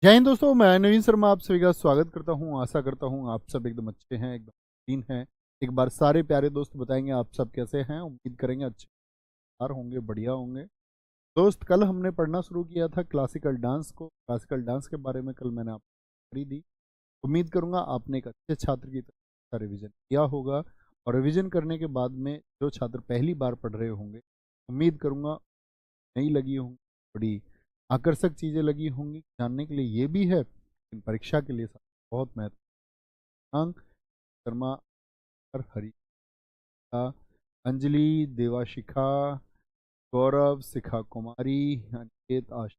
जय हिंद दोस्तों, मैं नवीन शर्मा आप सभी का स्वागत करता हूं। आशा करता हूं आप सब एकदम अच्छे हैं, एकदम क्लीन हैं। एक बार सारे प्यारे दोस्त बताएंगे आप सब कैसे हैं। उम्मीद करेंगे अच्छे यार होंगे, बढ़िया होंगे। दोस्त, कल हमने पढ़ना शुरू किया था क्लासिकल डांस को। क्लासिकल डांस के बारे में कल मैंने आपको करी दी। उम्मीद करूंगा आपने एक अच्छे छात्र की तरह रिवीजन किया होगा। और रिवीजन करने के बाद में जो छात्र पहली बार पढ़ रहे होंगे, उम्मीद करूंगा नहीं लगी होंगी, बड़ी आकर्षक चीज़ें लगी होंगी। जानने के लिए ये भी है, लेकिन परीक्षा के लिए बहुत महत्वपूर्ण। अंक शर्मा और हरीका, अंजलि, देवाशिखा, गौरव, शिखा कुमारी, अनिकेत, आशा,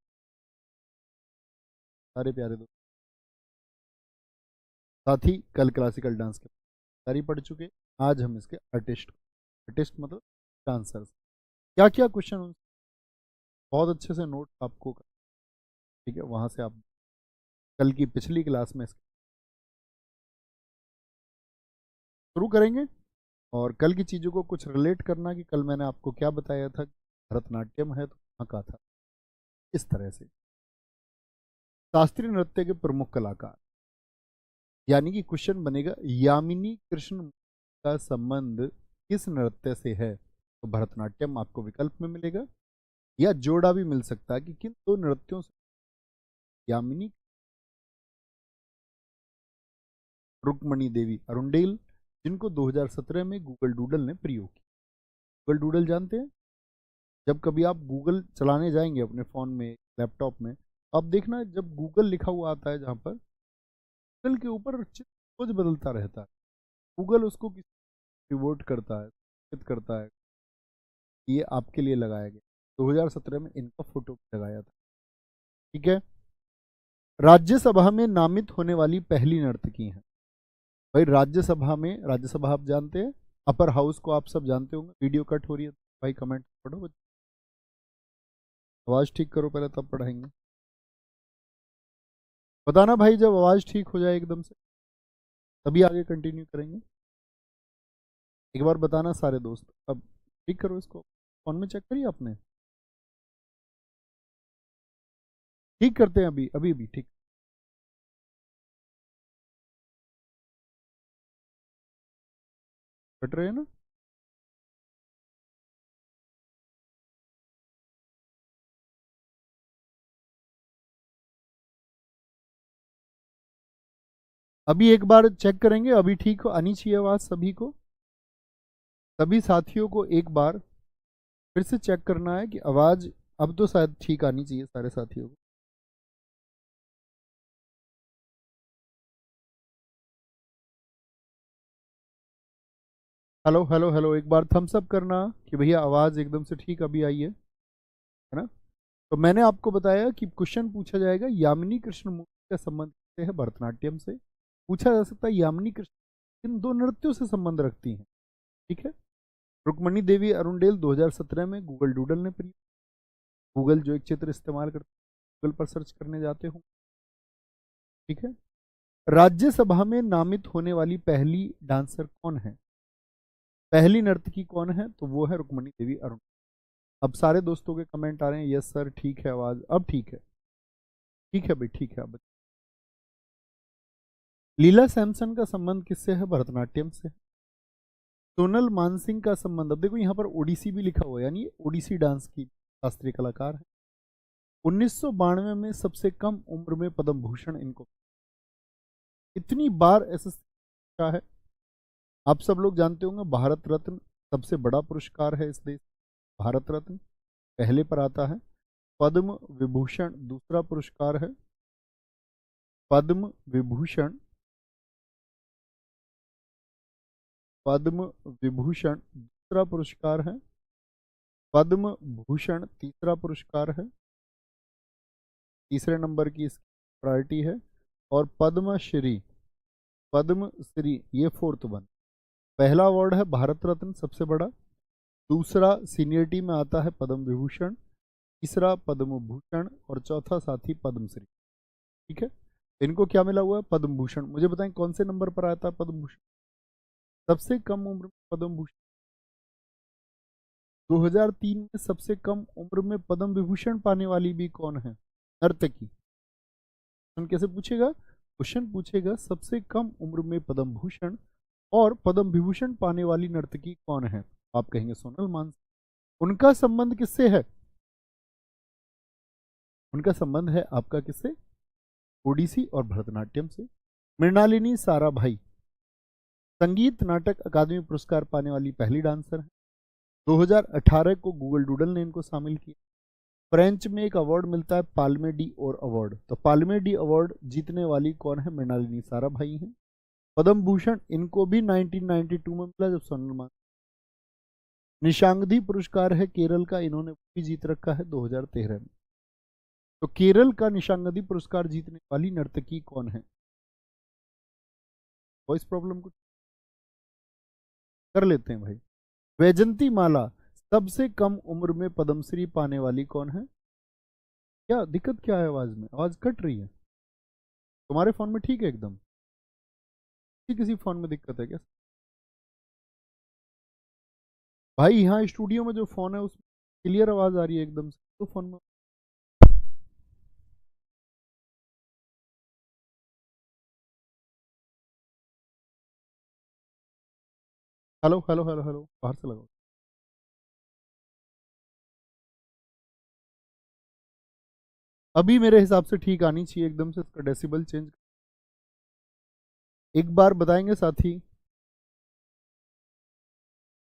सारे प्यारे दोस्त साथी कल क्लासिकल डांस के सारी पढ़ चुके। आज हम इसके आर्टिस्ट आर्टिस्ट मतलब डांसर्स क्या क्या क्वेश्चन, बहुत अच्छे से नोट आपको ठीक है वहां से आप कल की पिछली क्लास में इसके शुरू करेंगे। और कल की चीज़ों को कुछ रिलेट करना कि कल मैंने आपको क्या बताया था, भरतनाट्यम है तो कहाँ का था। इस तरह से शास्त्रीय नृत्य के प्रमुख कलाकार, यानी कि क्वेश्चन बनेगा यामिनी कृष्ण का संबंध किस नृत्य से है। तो भरतनाट्यम आपको विकल्प में मिलेगा, या जोड़ा भी मिल सकता है कि किन दो नृत्यों से यामिनी रुक्मणी देवी अरुंडेल, जिनको 2017 में गूगल डूडल ने प्रयोग किया। गूगल डूडल जानते हैं? जब कभी आप गूगल चलाने जाएंगे अपने फ़ोन में, लैपटॉप में, आप देखना जब गूगल लिखा हुआ आता है, जहाँ पर गूगल के ऊपर चित्र रोज बदलता रहता है। गूगल उसको किसी रिवोट करता है, सूचित करता है। ये आपके लिए लगाया गया, 2017 में इनका फोटो लगाया था। ठीक है। राज्यसभा में नामित होने वाली पहली नर्तकी है। भाई राज्यसभा में, राज्यसभा आप जानते हैं, अपर हाउस को आप सब जानते होंगे। वीडियो कट हो रही है तो भाई कमेंट पढ़ो, आवाज़ ठीक करो पहले तब पढ़ाएंगे। बताना भाई जब आवाज़ ठीक हो जाए एकदम से, तभी आगे कंटिन्यू करेंगे। एक बार बताना सारे दोस्त। अब ठीक करो इसको, फोन में चेक करिए आपने। ठीक करते हैं, अभी अभी अभी ठीक कट रहे हैं ना। अभी एक बार चेक करेंगे, अभी ठीक हो आनी चाहिए आवाज़ सभी को। सभी साथियों को एक बार फिर से चेक करना है कि आवाज़ अब तो शायद ठीक आनी चाहिए सारे साथियों को। हेलो हेलो हेलो, एक बार थम्स अप करना कि भैया आवाज़ एकदम से ठीक अभी आई है ना। तो मैंने आपको बताया कि क्वेश्चन पूछा जाएगा यामिनी कृष्ण मूर्ति का संबंध किससे है, भरतनाट्यम से। पूछा जा सकता है यामिनी कृष्ण इन दो नृत्यों से संबंध रखती हैं। ठीक है। रुक्मणी देवी अरुणडेल 2017 में गूगल डूडल ने प्रयोग, गूगल जो एक चित्र इस्तेमाल करते गूगल पर सर्च करने जाते हो। ठीक है। राज्यसभा में नामित होने वाली पहली डांसर कौन है, पहली नर्तकी कौन है, तो वो है रुक्मणी देवी अरुण। अब सारे दोस्तों के कमेंट आ रहे हैं, यस सर ठीक है आवाज अब ठीक है। ठीक है भाई ठीक है। अब लीला सैमसन का संबंध किससे है, भरतनाट्यम से। सोनल मानसिंह का संबंध, अब देखो यहाँ पर ओडिसी भी लिखा हुआ है, यानी ओडिसी डांस की शास्त्रीय कलाकार है। 1992 में सबसे कम उम्र में पद्म भूषण इनको, इतनी बार एसएससी का है। आप सब लोग जानते होंगे भारत रत्न सबसे बड़ा पुरस्कार है इस देश। भारत रत्न पहले पर आता है, पद्म विभूषण दूसरा पुरस्कार है। पद्म विभूषण, पद्म विभूषण दूसरा पुरस्कार है। पद्म भूषण तीसरा पुरस्कार है, तीसरे नंबर की इसकी प्रायोरिटी है। और पद्मश्री, पद्मश्री ये फोर्थ वन। पहला अवार्ड है भारत रत्न सबसे बड़ा, दूसरा सीनियरिटी में आता है पद्म विभूषण, तीसरा पद्म भूषण और चौथा साथी पद्मश्री। ठीक है। इनको क्या मिला हुआ है, पद्म भूषण। मुझे बताएं कौन से नंबर पर आता है पद्म भूषण, सबसे कम उम्र में पद्म भूषण। 2003 में सबसे कम उम्र में पद्म विभूषण पाने वाली भी कौन है, नर्तकी। क्वेश्चन कैसे पूछेगा? क्वेश्चन पूछेगा सबसे कम उम्र में पद्म भूषण और पद्म विभूषण पाने वाली नर्तकी कौन है? आप कहेंगे सोनल मानसिंह। उनका संबंध किससे है? उनका संबंध है आपका किससे? ओडिसी और भरतनाट्यम से। मृणालिनी साराभाई संगीत नाटक अकादमी पुरस्कार पाने वाली पहली डांसर है। 2018 को गूगल डूडल ने इनको शामिल किया। फ्रेंच में एक अवार्ड मिलता है पाल्मे डी और अवार्ड, तो पाल्मे डी अवार्ड जीतने वाली कौन है? मृणालिनी साराभाई हैं। पद्म भूषण इनको भी 1992 में मिला जब सोनल मान। निशांगधी पुरस्कार है केरल का, इन्होंने भी जीत रखा है 2013 में। तो केरल का निशांगधी पुरस्कार जीतने वाली नर्तकी कौन है? वॉइस प्रॉब्लम कुछ कर लेते हैं भाई। वैजंती माला सबसे कम उम्र में पद्मश्री पाने वाली कौन है? क्या दिक्कत क्या है? आवाज में आवाज कट रही है। तुम्हारे फोन में ठीक है एकदम? किसी फोन में दिक्कत है क्या भाई? यहाँ स्टूडियो में जो फोन है उसमें क्लियर आवाज आ रही है एकदम से, तो फोन में हेलो हेलो हेलो हेलो बाहर से लगाओ। अभी मेरे हिसाब से ठीक आनी चाहिए एकदम से। इसका डेसिबल चेंज एक बार बताएंगे साथी,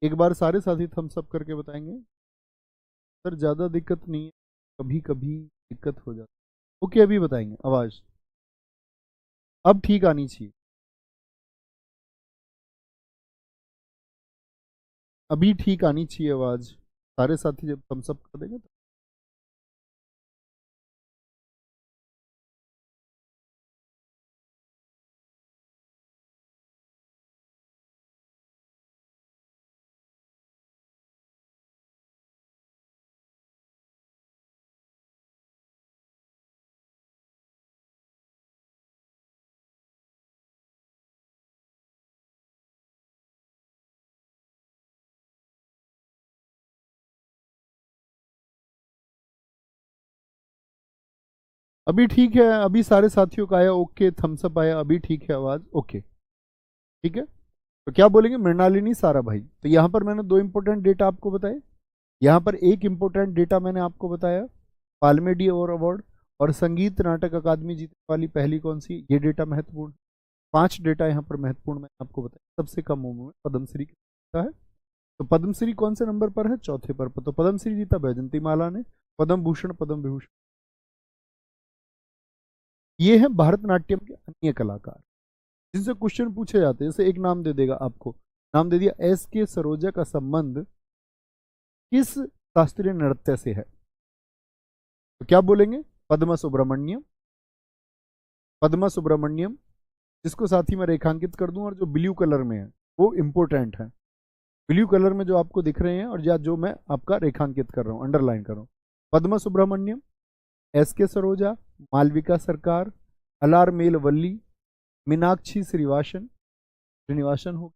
एक बार सारे साथी थम्स अप करके बताएंगे। सर ज़्यादा दिक्कत नहीं है, कभी कभी दिक्कत हो जाती है। ओके अभी बताएंगे। आवाज़ अब ठीक आनी चाहिए। अभी ठीक आनी चाहिए आवाज़। सारे साथी जब थम्स अप कर देंगे तो अभी ठीक है। अभी सारे साथियों का आया ओके, थम्स अप आया, अभी ठीक है आवाज़। ओके ठीक है। तो क्या बोलेंगे? मृणालिनी साराभाई। तो यहाँ पर मैंने दो इंपॉर्टेंट डेटा आपको बताए। यहाँ पर एक इंपॉर्टेंट डेटा मैंने आपको बताया पाल्मे डी और अवार्ड, और संगीत नाटक अकादमी जीतने वाली पहली कौन सी, ये डेटा महत्वपूर्ण। 5 डेटा यहाँ पर महत्वपूर्ण मैंने आपको बताया। सबसे कम उम्र में पद्मश्री किसका है? तो पद्मश्री कौन से नंबर पर है? चौथे पर। तो पद्मश्री जीता वैजंती माला ने। पद्म भूषण पद्म विभूषण ये है भरतनाट्यम के अन्य कलाकार जिनसे क्वेश्चन पूछे जाते हैं। जैसे एक नाम दे देगा आपको, नाम दे दिया एस के सरोजा का संबंध किस शास्त्रीय नृत्य से है? तो क्या बोलेंगे? पद्मा सुब्रमण्यम। पद्मा सुब्रमण्यम जिसको साथ ही मैं रेखांकित कर दूं, और जो ब्लू कलर में है वो इंपॉर्टेंट है। ब्लू कलर में जो आपको दिख रहे हैं और या जो मैं आपका रेखांकित कर रहा हूं, अंडरलाइन कर रहा हूं, पद्मा सुब्रमण्यम, एस के सरोजा, मालविका सरकार, अलारमेल वल्ली, मीनाक्षी श्रीनिवासन हो,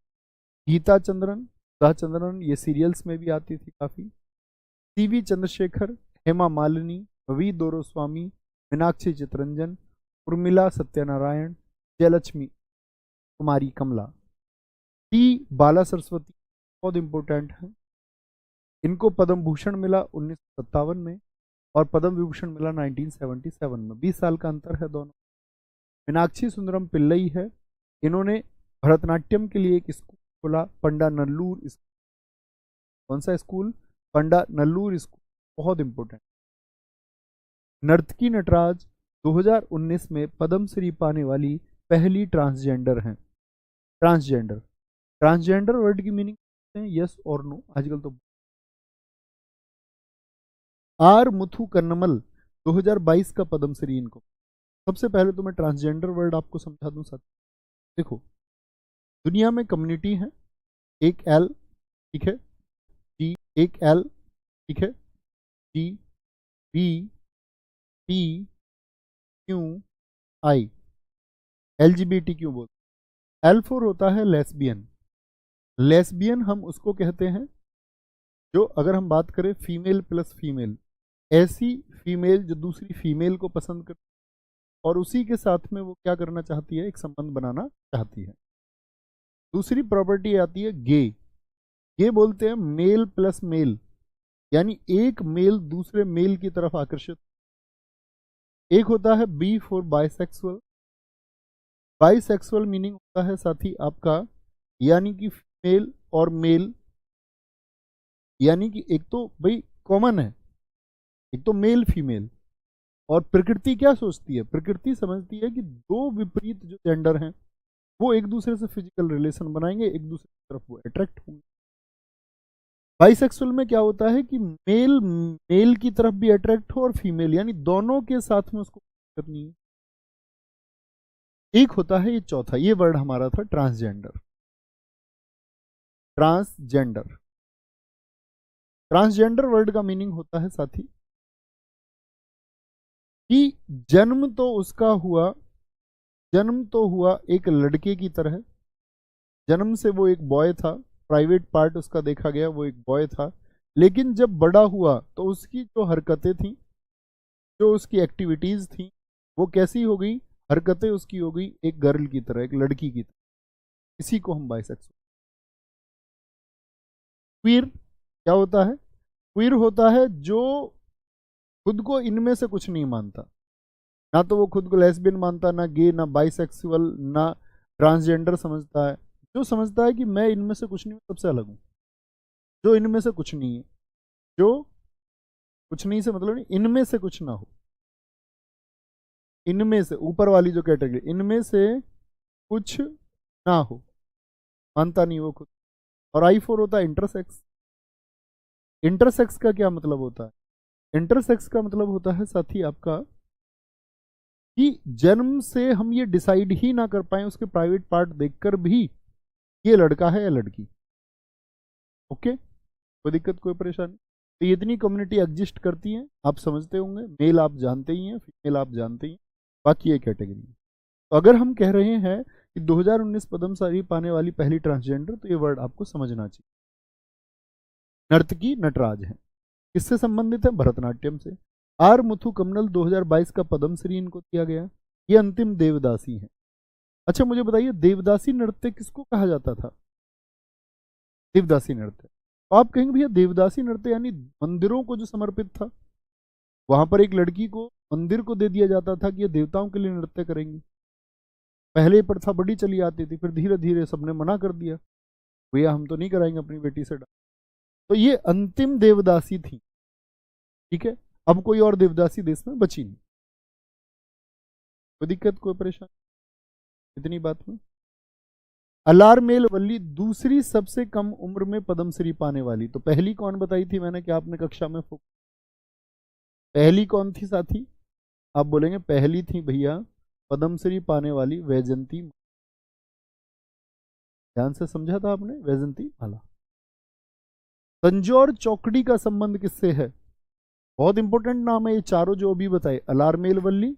गीता चंद्रन, चंद्रन, ये सीरियल्स में भी आती थी काफी, CV Chandrasekhar, Hema Malini, V Doraiswamy, Meenakshi Chitharanjan, Urmila Satyanarayana, Jayalakshmi Kumari Kamala, T Bala Saraswathi, बहुत इंपॉर्टेंट है। इनको पद्म भूषण मिला 1957 में और पद्म विभूषण मिला 1977 में। 20 साल का अंतर है दोनों। मीनाक्षी सुंदरम पिल्लई है, इन्होंने भरतनाट्यम के लिए एक स्कूल खोला, पंडा नल्लूर स्कूल। कौन सा स्कूल? पंडा नल्लूर स्कूल, बहुत इंपॉर्टेंट। नर्तकी नटराज 2019 में पद्मश्री पाने वाली पहली ट्रांसजेंडर हैं। ट्रांसजेंडर, ट्रांसजेंडर वर्ड की मीनिंग यस और नो आजकल तो। आर मुथु कन्नमल 2022 का पद्मश्री इनको। सबसे पहले तो मैं ट्रांसजेंडर वर्ड आपको समझा दूं साथ। देखो दुनिया में कम्युनिटी है, एक एल ठीक है, जी एक एल ठीक है, G B T Q I, LGBT क्यों बोलते। एल फोर होता है लेस्बियन। लेस्बियन हम उसको कहते हैं जो, अगर हम बात करें फीमेल प्लस फीमेल, ऐसी फीमेल जो दूसरी फीमेल को पसंद करती और उसी के साथ में वो क्या करना चाहती है, एक संबंध बनाना चाहती है। दूसरी प्रॉपर्टी आती है गे। गे बोलते हैं मेल प्लस मेल, यानी एक मेल दूसरे मेल की तरफ आकर्षित। एक होता है B for bisexual. Bisexual meaning होता है साथी आपका, यानी कि फीमेल और मेल, यानी कि एक तो भाई कॉमन है, एक तो मेल फीमेल। और प्रकृति क्या सोचती है, प्रकृति समझती है कि दो विपरीत जो जेंडर हैं वो एक दूसरे से फिजिकल रिलेशन बनाएंगे, एक दूसरे की तरफ वो अट्रैक्ट होंगे। बाइसेक्सुअल में क्या होता है कि मेल मेल की तरफ भी अट्रैक्ट हो और फीमेल, यानी दोनों के साथ में उसको करनी है। एक होता है ये चौथा, ये वर्ड हमारा था ट्रांसजेंडर। ट्रांसजेंडर, ट्रांसजेंडर वर्ड का मीनिंग होता है साथी कि जन्म तो उसका हुआ, जन्म तो हुआ एक लड़के की तरह, जन्म से वो एक बॉय था, प्राइवेट पार्ट उसका देखा गया वो एक बॉय था, लेकिन जब बड़ा हुआ तो उसकी जो हरकतें थी, जो उसकी एक्टिविटीज थी, वो कैसी हो गई, हरकतें उसकी हो गई एक गर्ल की तरह, एक लड़की की तरह। इसी को हम बाइसेक्सुअल। क्वीर क्या होता है, क्वीर होता है जो खुद को इनमें से कुछ नहीं मानता, ना तो वो खुद को लेस्बियन मानता, ना गे, ना बाइसेक्सुअल, ना ट्रांसजेंडर समझता है। जो समझता है कि मैं इनमें से कुछ नहीं हूँ, सबसे अलग हूँ, जो इनमें से कुछ नहीं है, जो कुछ नहीं से मतलब नहीं, इनमें से कुछ ना हो, इनमें से ऊपर वाली जो कैटेगरी, इनमें से कुछ ना हो, मानता नहीं वो खुद। और आई फोर होता है इंटरसेक्स। इंटरसेक्स का क्या मतलब होता है, इंटरसेक्स का मतलब होता है साथी आपका कि जन्म से हम ये डिसाइड ही ना कर पाए उसके प्राइवेट पार्ट देखकर भी ये लड़का है या लड़की। ओके, कोई दिक्कत कोई परेशानी। तो ये इतनी कम्युनिटी एग्जिस्ट करती है, आप समझते होंगे, मेल आप जानते ही हैं, फीमेल आप जानते ही हैं, बाकी ये कैटेगरी है। तो अगर हम कह रहे हैं कि 2019 पद्मश्री पाने वाली पहली ट्रांसजेंडर, तो ये वर्ड आपको समझना चाहिए। नर्तकी नटराज है, किससे संबंधित है, भरतनाट्यम से। आर मुथु कमनल 2022 का पद्मश्री इनको दिया गया, ये अंतिम देवदासी है। अच्छा मुझे बताइए, देवदासी नृत्य किसको कहा जाता था, देवदासी नृत्य। तो आप कहेंगे भैया देवदासी नृत्य यानी मंदिरों को जो समर्पित था, वहां पर एक लड़की को मंदिर को दे दिया जाता था कि ये देवताओं के लिए नृत्य करेंगी। पहले प्रथा बड़ी चली आती थी, फिर धीरे धीरे सबने मना कर दिया, भैया हम तो नहीं कराएंगे अपनी बेटी से डांस। तो ये अंतिम देवदासी थी, ठीक है। अब कोई और देवदासी देश में बची नहीं। कोई दिक्कत कोई परेशानी इतनी बात में। अलारमेल वल्ली दूसरी सबसे कम उम्र में पद्मश्री पाने वाली, तो पहली कौन बताई थी मैंने, क्या आपने कक्षा में पहली कौन थी साथी, आप बोलेंगे पहली थी भैया पद्मश्री पाने वाली वैजंती। ध्यान से समझा था आपने, वैजंती माला। तंजौर चौकड़ी का संबंध किससे है, बहुत इंपॉर्टेंट नाम है ये चारों जो अभी बताए, अलारमेल वल्ली,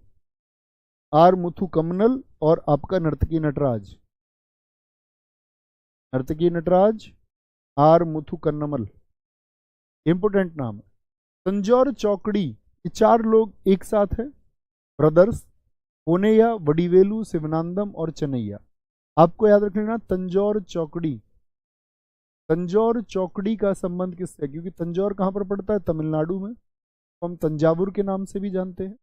आर मुथु कमनल और आपका नर्तकी नटराज। नर्तकी नटराज, आर मुथु कन्नमल, इंपोर्टेंट नाम है। तंजौर चौकड़ी, ये चार लोग एक साथ हैं, ब्रदर्स, पोनेया, वडीवेलू, शिवनांदम और चन्नैया। आपको याद रख लेना तंजौर चौकड़ी। तंजौर चौकड़ी का संबंध किससे, क्योंकि तंजौर कहाँ पर पड़ता है, तमिलनाडु में, तो हम तंजावुर के नाम से भी जानते हैं।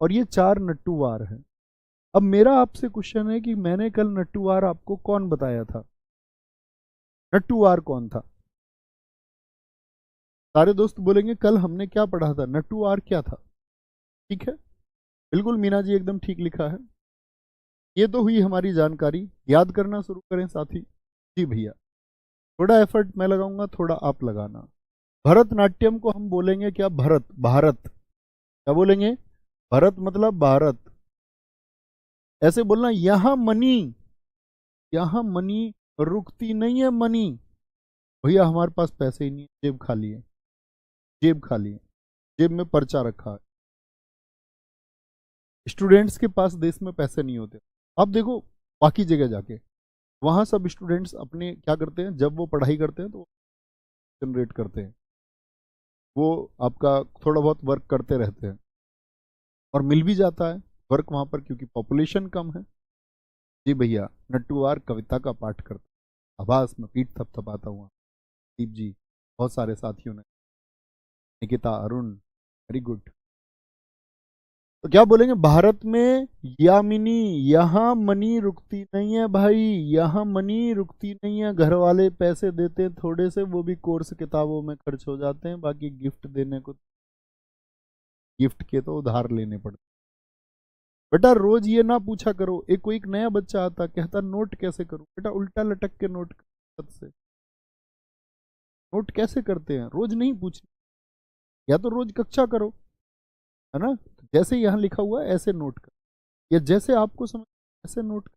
और ये चार नट्टूवार हैं। अब मेरा आपसे क्वेश्चन है कि मैंने कल नट्टूवार आपको कौन बताया था, नट्टूवार कौन था। सारे दोस्त बोलेंगे कल हमने क्या पढ़ा था, नट्टूवार क्या था। ठीक है, बिल्कुल मीना जी एकदम ठीक लिखा है। ये तो हुई हमारी जानकारी, याद करना शुरू करें साथी। जी भैया, थोड़ा एफर्ट मैं लगाऊंगा, थोड़ा आप लगाना। भरतनाट्यम को हम बोलेंगे क्या, भरत, भारत, क्या बोलेंगे, भरत मतलब भारत। ऐसे बोलना यहां मनी, यहां मनी रुकती नहीं है मनी, भैया हमारे पास पैसे ही नहीं है, जेब खाली है, जेब खाली है, जेब में पर्चा रखा है। स्टूडेंट्स के पास देश में पैसे नहीं होते। आप देखो बाकी जगह जाके, वहां सब स्टूडेंट्स अपने क्या करते हैं, जब वो पढ़ाई करते हैं तो जनरेट करते हैं, वो आपका थोड़ा बहुत वर्क करते रहते हैं और मिल भी जाता है। वर्क वहां पर क्योंकि पॉपुलेशन कम है। जी भैया, नट्टूवार कविता का पाठ करता, आभास में पीठ थपथपाता हुआ। दीप जी, बहुत सारे साथियों ने, निकिता, अरुण, वेरी गुड। तो क्या बोलेंगे, भारत में यामिनी, यहाँ मनी रुकती नहीं है भाई, यहाँ मनी रुकती नहीं है। घर वाले पैसे देते हैं थोड़े से, वो भी कोर्स किताबों में खर्च हो जाते हैं, बाकी गिफ्ट देने को, गिफ्ट के तो उधार लेने पड़ते। बेटा रोज ये ना पूछा करो, एक कोई एक नया बच्चा आता कहता नोट कैसे करूं, बेटा उल्टा लटक के नोट से नोट कैसे करते हैं रोज नहीं पूछना, या तो रोज कक्षा करो, है ना, तो जैसे यहाँ लिखा हुआ है ऐसे नोट कर, या जैसे आपको समझ ऐसे नोट कर।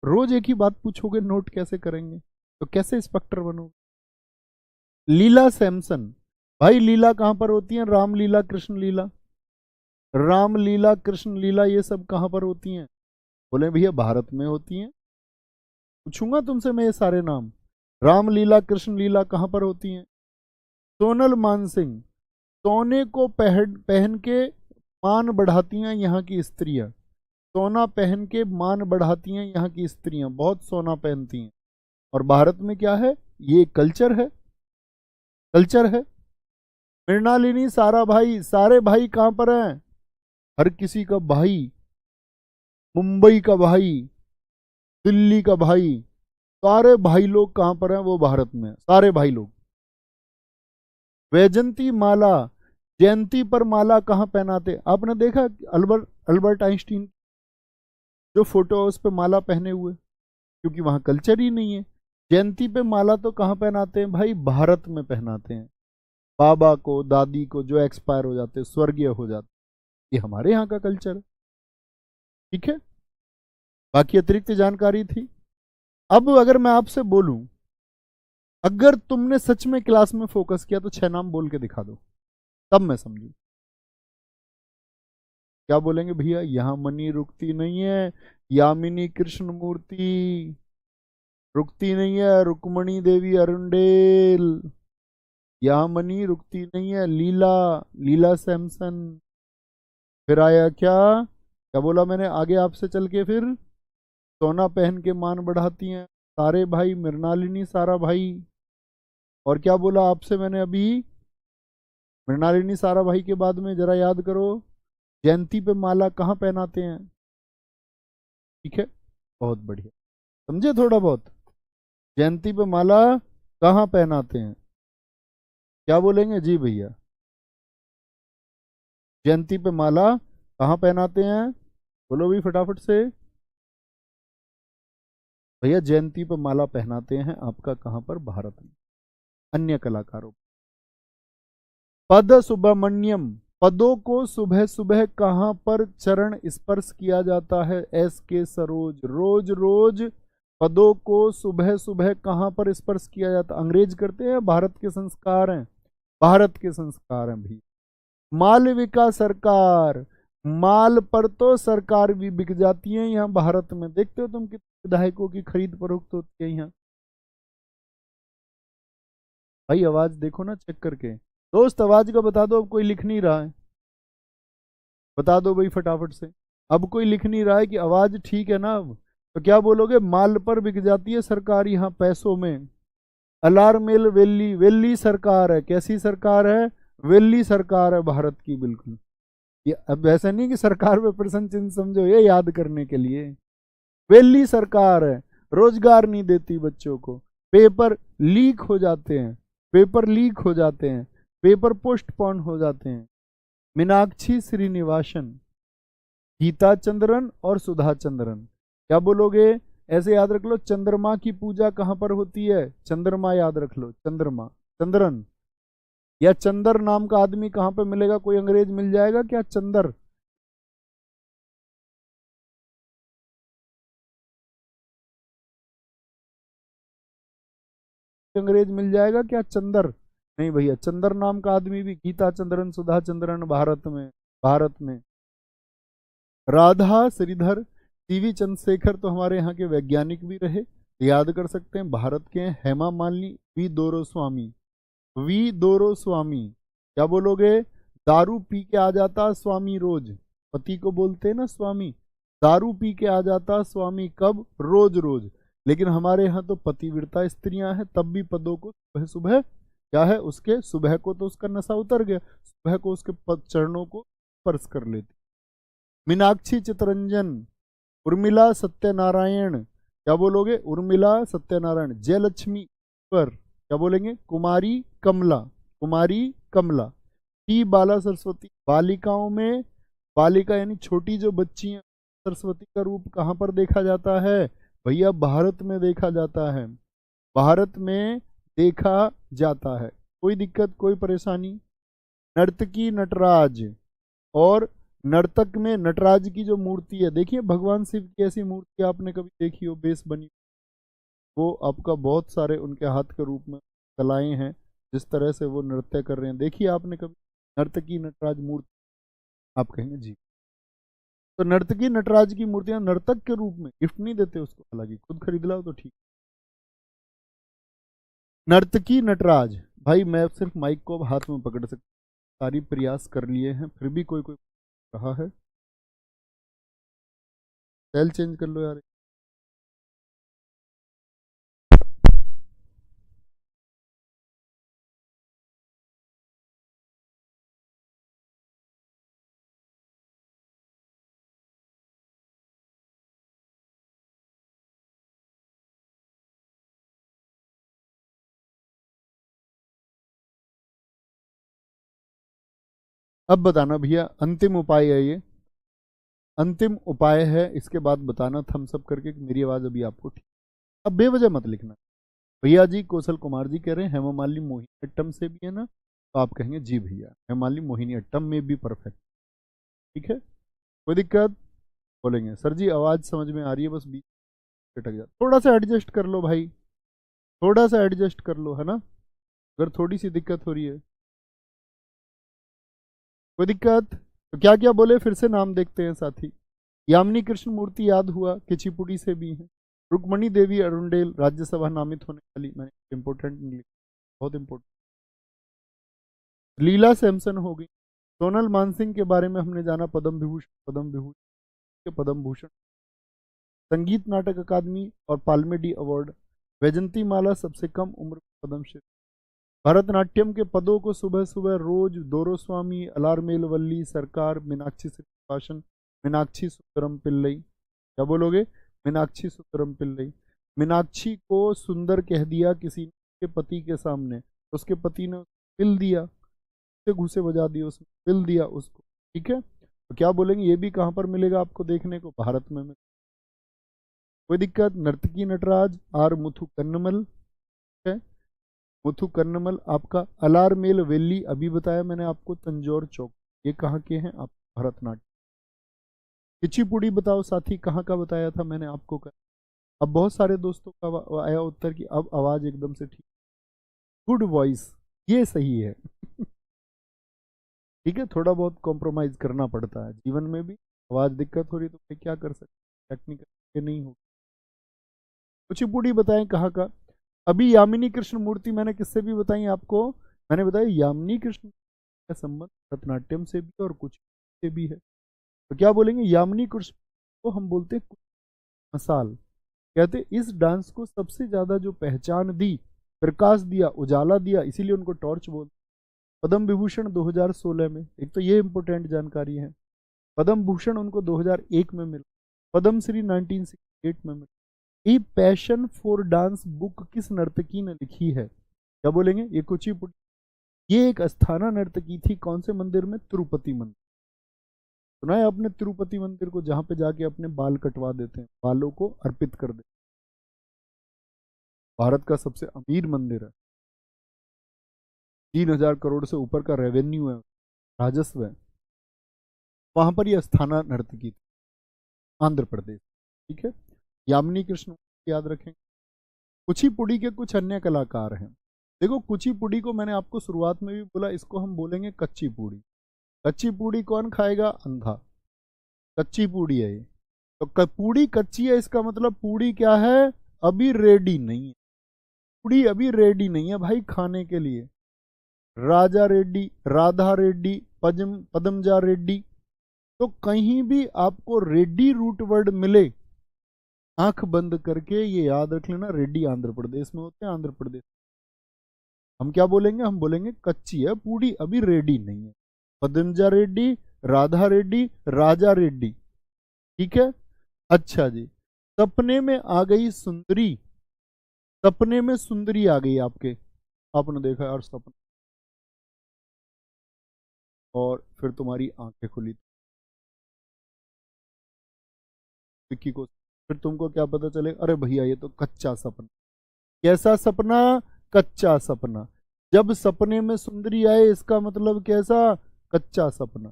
रोज एक ही बात पूछोगे नोट कैसे करेंगे, तो कैसे इंस्पेक्टर बनोगे। लीला सैमसन, भाई लीला कहां पर होती है, रामलीला कृष्ण लीला, रामलीला कृष्ण लीला ये सब कहां पर होती हैं। बोले भैया भारत में होती हैं। पूछूंगा तुमसे मैं ये सारे नाम, रामलीला कृष्ण लीला कहां पर होती हैं। सोनल मानसिंह, सोने को पहन पहन के मान बढ़ाती हैं यहाँ की स्त्रियां, सोना पहन के मान बढ़ाती हैं यहाँ की स्त्रियां, बहुत सोना पहनती हैं। और भारत में क्या है, ये कल्चर है, कल्चर है। मृणालिनी सारा भाई, सारे भाई कहां पर हैं, हर किसी का भाई, मुंबई का भाई, दिल्ली का भाई, सारे भाई लोग कहां पर हैं, वो भारत में, सारे भाई लोग। वैजंती माला, जयंती पर माला कहां पहनाते, आपने देखा अल्बर्ट अल्बर्ट आइंस्टीन जो फोटो है उस पर माला पहने हुए, क्योंकि वहां कल्चर ही नहीं है। जयंती पे माला तो कहां पहनाते हैं भाई, भारत में पहनाते हैं। बाबा को, दादी को जो एक्सपायर हो जाते, स्वर्गीय हो जाते, ये हमारे यहाँ का कल्चर है। ठीक है, बाकी अतिरिक्त जानकारी थी। अब अगर मैं आपसे बोलूं, अगर तुमने सच में क्लास में फोकस किया तो 6 नाम बोल के दिखा दो, तब मैं समझू। क्या बोलेंगे भैया, यहां मनी रुकती नहीं है, यामिनी कृष्ण मूर्ति रुकती नहीं है, रुक्मणी देवी अरुंडेल, यहां मनी रुकती नहीं है, लीला, लीला सैमसन। फिर आया क्या, क्या बोला मैंने आगे आपसे चल के, फिर सोना पहन के मान बढ़ाती हैं, सारे भाई, मृणालिनी सारा भाई। और क्या बोला आपसे मैंने अभी, मृणालिनी सारा भाई के बाद में जरा याद करो, जयंती पे माला कहाँ पहनाते हैं। ठीक है, बहुत बढ़िया, समझे थोड़ा बहुत, जयंती पे माला कहाँ पहनाते हैं। क्या बोलेंगे जी भैया, जयंती पे माला कहाँ पहनाते हैं, बोलो भी फटाफट से। भैया जयंती पे माला पहनाते हैं आपका कहाँ पर, भारत में। अन्य कलाकारों, पद सुब्रमण्यम, पदों को सुबह सुबह कहाँ पर चरण स्पर्श किया जाता है, एस के सरोज, रोज रोज पदों को सुबह सुबह कहाँ पर स्पर्श किया जाता, अंग्रेज करते हैं, भारत के संस्कार हैं, भारत के संस्कार हैं भी। मालविका सरकार, माल पर तो सरकार भी बिक जाती है यहाँ भारत में, देखते हो तुम कितने विधायकों की खरीद फरोख्त होती है यहाँ। भाई आवाज देखो ना चेक करके, दोस्त आवाज का बता दो, अब कोई लिख नहीं रहा है, बता दो भाई फटाफट से। अब कोई लिख नहीं रहा है कि आवाज ठीक है ना, अब तो क्या बोलोगे, माल पर बिक जाती है सरकार यहाँ पैसों में। अलारमेल वेल्ली, वेल्ली सरकार है, कैसी सरकार है, वेल्ली सरकार है भारत की, बिल्कुल। ये अब ऐसा नहीं कि सरकार पे प्रश्न चिन्ह समझो, ये याद करने के लिए, वेल्ली सरकार है, रोजगार नहीं देती बच्चों को, पेपर लीक हो जाते हैं, पेपर लीक हो जाते हैं, पेपर पोस्टपोन हो जाते हैं। मीनाक्षी श्रीनिवासन, गीता चंद्रन और सुधा चंद्रन। क्या बोलोगे, ऐसे याद रख लो, चंद्रमा की पूजा कहां पर होती है, चंद्रमा याद रख लो, चंद्रमा, चंद्रन, या चंदर नाम का आदमी कहां पर मिलेगा, कोई अंग्रेज मिल जाएगा क्या, चंदर, अंग्रेज मिल जाएगा क्या, चंदर, नहीं भैया, चंदर नाम का आदमी भी, गीता चंद्रन, सुधा चंद्रन भारत में, भारत में। राधा श्रीधर, सीवी चंद्रशेखर तो हमारे यहाँ के वैज्ञानिक भी रहे, याद कर सकते हैं, भारत के हैं। हेमा मालिनी, वी दोरो स्वामी, वी दोरो स्वामी। क्या बोलोगे, दारू पी के आ जाता स्वामी रोज, पति को बोलते हैं ना स्वामी। दारू पी के आ जाता स्वामी, कब? रोज रोज। लेकिन हमारे यहाँ तो पतिव्रता स्त्रियां हैं, तब भी पदों को सुबह सुबह क्या है, उसके सुबह को तो उसका नशा उतर गया, सुबह को उसके चरणों को स्पर्श कर लेती। मीनाक्षी चितरंजन, उर्मिला सत्यनारायण, क्या बोलोगे? उर्मिला सत्यनारायण। जयलक्ष्मी पर क्या बोलेंगे? कुमारी कमला, कुमारी कमला। टी बाला सरस्वती, बालिकाओं में, बालिका यानी छोटी जो बच्ची हैं, सरस्वती का रूप कहाँ पर देखा जाता है भैया? भारत में देखा जाता है, भारत में देखा जाता है। कोई दिक्कत, कोई परेशानी? नर्तकी नटराज, और नर्तक में नटराज की जो मूर्ति है, देखिए भगवान शिव की ऐसी मूर्ति आपने कभी देखी हो बेस बनी? वो आपका बहुत सारे उनके हाथ के रूप में कलाएं हैं, जिस तरह से वो नृत्य कर रहे हैं, देखिए आपने कभी नर्तकी नटराज मूर्ति? आप कहेंगे जी। तो नर्तकी नटराज की मूर्तियां नर्तक के रूप में, गिफ्ट नहीं देते उसको, हालांकि खुद खरीद लाओ तो ठीक। नर्तकी नटराज, भाई मैं सिर्फ माइक को अब हाथ में पकड़ सकता, सारी प्रयास कर लिए हैं, फिर भी कोई कोई रहा है। सेल चेंज कर लो यार। अब बताना भैया, अंतिम उपाय है ये, अंतिम उपाय है, इसके बाद बताना थम्स अप करके कि मेरी आवाज अभी आपको ठीक। अब बेवजह मत लिखना। भैया जी कौशल कुमार जी कह रहे हैं हेमामालिनी मोहिनी अट्टम से भी है ना, तो आप कहेंगे जी भैया हेमामालिनी मोहिनी अट्टम में भी परफेक्ट। ठीक है, कोई दिक्कत? बोलेंगे सर जी आवाज समझ में आ रही है, बस बीच में अटक जाता, थोड़ा सा एडजस्ट कर लो भाई, थोड़ा सा एडजस्ट कर लो, है ना, अगर थोड़ी सी दिक्कत हो रही है। कोई दिक्कत? तो क्या क्या बोले, फिर से नाम देखते हैं साथी। यामिनी कृष्ण मूर्ति याद हुआ, किचिपुड़ी से भी है। रुक्मणी देवी अरुंडेल, राज्यसभा नामित होने वाली, मैंने इंपोर्टेंट नहीं लिखा, बहुत इंपोर्टेंट। लीला सैमसन हो गई। सोनल मानसिंह के बारे में हमने जाना, पद्म विभूषण, पद्म विभूषण के पद्म भूषण। संगीत नाटक अकादमी और पाल्मे अवार्ड। वैजंती माला सबसे कम उम्र में पद्मश्री। भरतनाट्यम के पदों को सुबह सुबह रोज दोरोस्वामी, अलारमेल वल्ली सरकार, मीनाक्षी श्रीनिवासन, मीनाक्षी सुंदरम पिल्लई। क्या बोलोगे? मीनाक्षी सुंदरम पिल्लई। मीनाक्षी को सुंदर कह दिया किसी के पति के सामने, उसके पति ने पिल दिया, से घूसे बजा दिए, उसने पिल दिया उसको। ठीक है, तो क्या बोलेंगे? ये भी कहां पर मिलेगा आपको देखने को? भारत में। कोई दिक्कत? नर्तकी नटराज, आर मुथु कन्नमल है, मुथु कन्नमल आपका। अलारमेल वेली अभी बताया मैंने आपको, तंजौर चौक, ये कहाँ के हैं आप? भरतनाट्यम। किचिपुड़ी बताओ साथी, कहाँ का बताया था मैंने आपको कर? अब बहुत सारे दोस्तों का आया उत्तर कि अब आवाज एकदम से ठीक, गुड वॉइस, ये सही है। ठीक है, थोड़ा बहुत कॉम्प्रोमाइज करना पड़ता है जीवन में भी, आवाज दिक्कत हो रही तो भाई क्या कर सकते, टेक्निकल नहीं हो। कुचिपुड़ी बताएं कहाँ का? अभी यामिनी कृष्ण मूर्ति मैंने किससे भी बताई आपको? मैंने बताया यामिनी कृष्ण का संबंध भरतनाट्यम से भी और कुछ से भी है। तो क्या बोलेंगे? यामिनी कृष्ण को हम बोलते हैं मसाल, कहते इस डांस को सबसे ज्यादा जो पहचान दी, प्रकाश दिया, उजाला दिया, इसीलिए उनको टॉर्च बोलते। पद्म विभूषण 2016 में, एक तो ये इंपॉर्टेंट जानकारी है, पद्म भूषण उनको 2001 में मिला, पद्म श्री 1968 में मिला। ये पैशन फॉर डांस बुक किस नर्तकी ने लिखी है? क्या बोलेंगे? ये कुचिपुड़ी। ये एक अस्थाना नर्तकी थी, कौन से मंदिर में? तिरुपति मंदिर। सुना है आपने तिरुपति मंदिर को, जहां पे जाके अपने बाल कटवा देते हैं, बालों को अर्पित कर देते, भारत का सबसे अमीर मंदिर है, 3,000 करोड़ से ऊपर का रेवेन्यू है, राजस्व है, वहां पर ये अस्थाना नर्तकी थी, आंध्र प्रदेश। ठीक है, यामिनी कृष्ण याद रखें। कुचिपुड़ी के कुछ अन्य कलाकार हैं, देखो कुचिपुड़ी को मैंने आपको शुरुआत में भी बोला, इसको हम बोलेंगे कच्ची पूड़ी। कच्ची पूड़ी कौन खाएगा? अंधा। कच्ची पूड़ी है ये, तो पूड़ी कच्ची है, इसका मतलब पूड़ी क्या है? अभी रेडी नहीं है, पूड़ी अभी रेडी नहीं है भाई खाने के लिए। राजा रेड्डी, राधा रेड्डी, पद्मजा रेड्डी, तो कहीं भी आपको रेड्डी रूट वर्ड मिले, आंख बंद करके ये याद रख लेना, रेड्डी आंध्र प्रदेश में होते हैं, आंध्र प्रदेश। हम क्या बोलेंगे, हम बोलेंगे कच्ची है पूड़ी, अभी रेडी नहीं है। पदंजा रेड्डी, राधा रेड्डी, राजा रेड्डी, ठीक है। अच्छा जी, सपने में आ गई सुंदरी, सपने में सुंदरी आ गई आपके, आपने देखा यार सपना, और फिर तुम्हारी आंखें खुली विक्की को, फिर तुमको क्या पता चले, अरे भैया ये तो कच्चा सपना। कैसा सपना, कच्चा सपना। जब सपने में सुंदरी आए इसका मतलब कैसा, कच्चा सपना।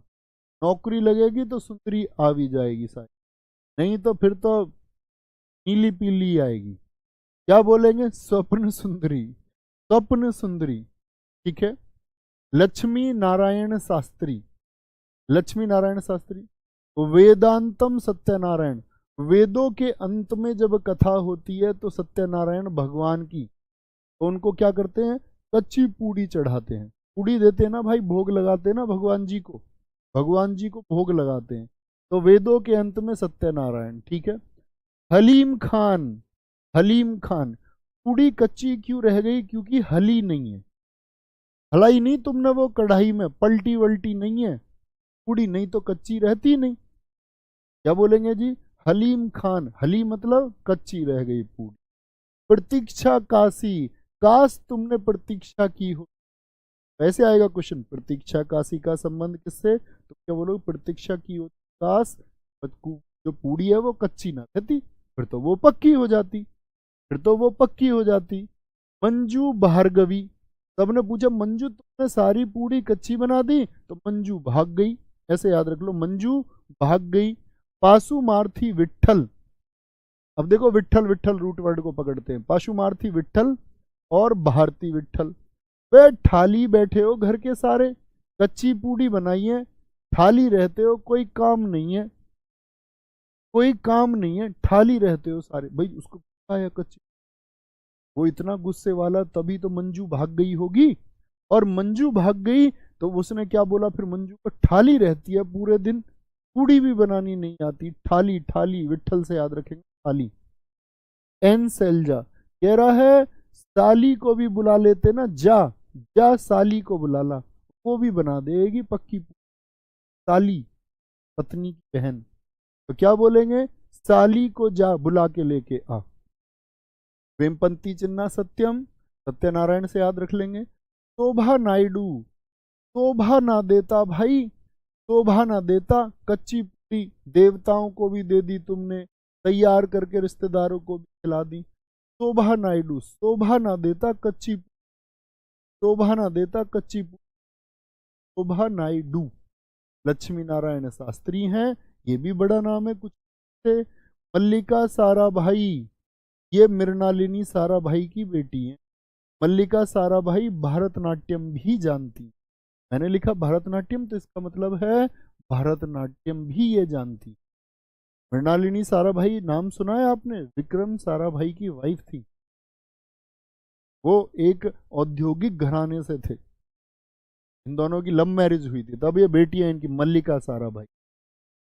नौकरी लगेगी तो सुंदरी आ भी जाएगी शायद, नहीं तो फिर तो नीली पीली आएगी। क्या बोलेंगे, स्वप्न सुंदरी, स्वप्न सुंदरी, ठीक है। लक्ष्मी नारायण शास्त्री, लक्ष्मी नारायण शास्त्री, वेदांतम सत्यनारायण, वेदों के अंत में जब कथा होती है तो सत्यनारायण भगवान की, तो उनको क्या करते हैं, कच्ची पूड़ी चढ़ाते हैं, पूड़ी देते हैं ना भाई, भोग लगाते हैं ना भगवान जी को, भगवान जी को भोग लगाते हैं। तो वेदों के अंत में सत्यनारायण, ठीक है। हलीम खान, हलीम खान, पूड़ी कच्ची क्यों रह गई, क्योंकि हली नहीं है, हलाई नहीं तुमने वो कढ़ाई में, पलटी वल्टी नहीं है, पूड़ी नहीं तो कच्ची रहती नहीं। क्या बोलेंगे जी, हलीम खान, हली मतलब कच्ची रह गई पूरी। प्रतीक्षा काशी, काश तुमने प्रतीक्षा की हो, ऐसे आएगा क्वेश्चन, प्रतीक्षा काशी का संबंध किससे, तो क्या बोलोगे, प्रतीक्षा की हो काश जो पूरी है वो कच्ची ना रहती, फिर तो वो पक्की हो जाती, फिर तो वो पक्की हो जाती। मंजू भार्गवी, सबने पूछा मंजू तुमने सारी पूरी कच्ची बना दी, तो मंजू भाग गई, ऐसे याद रख लो, मंजू भाग गई। पाशुमार्थी विट्ठल, अब देखो विट्ठल विट्ठल रूट वर्ड को पकड़ते हैं, पाशुमार्थी विट्ठल और भारती विट्ठल। वे ठाली बैठे हो घर के सारे, कच्ची पूड़ी बनाई है, ठाली रहते हो, कोई काम नहीं है, कोई काम नहीं है, ठाली रहते हो सारे। भाई उसको पता है कच्ची, वो इतना गुस्से वाला, तभी तो मंजू भाग गई होगी, और मंजू भाग गई तो उसने क्या बोला, फिर मंजू को ठाली रहती है पूरे दिन, पूड़ी भी बनानी नहीं आती, ठाली ठाली, विट्ठल से याद रखेंगे ठाली। एन सेल्जा कह रहा है, साली को भी बुला लेते ना, जा जा साली को बुला ला, वो भी बना देगी पक्की, साली पत्नी की बहन, तो क्या बोलेंगे, साली को जा बुला के लेके आ। वेमपंती चिन्ना सत्यम, सत्यनारायण से याद रख लेंगे। शोभा नायडू, शोभा ना देता भाई, शोभा ना देता, कच्ची पूरी देवताओं को भी दे दी तुमने, तैयार करके रिश्तेदारों को भी खिला दी। शोभा नायडू, शोभा ना देता कच्ची, शोभा ना देता कच्ची, शोभा नायडू लक्ष्मी नारायण शास्त्री हैं, ये भी बड़ा नाम है कुछ से। मल्लिका साराभाई, ये मृणालिनी साराभाई की बेटी है। मल्लिका साराभाई भरतनाट्यम भी जानती, मैंने लिखा भरतनाट्यम तो इसका मतलब है भरतनाट्यम भी ये जानती। मृणालिनी साराभाई नाम सुना है आपने, विक्रम साराभाई की वाइफ थी, वो एक औद्योगिक घराने से थे, इन दोनों की लव मैरिज हुई थी, तब ये बेटी है इनकी मल्लिका साराभाई।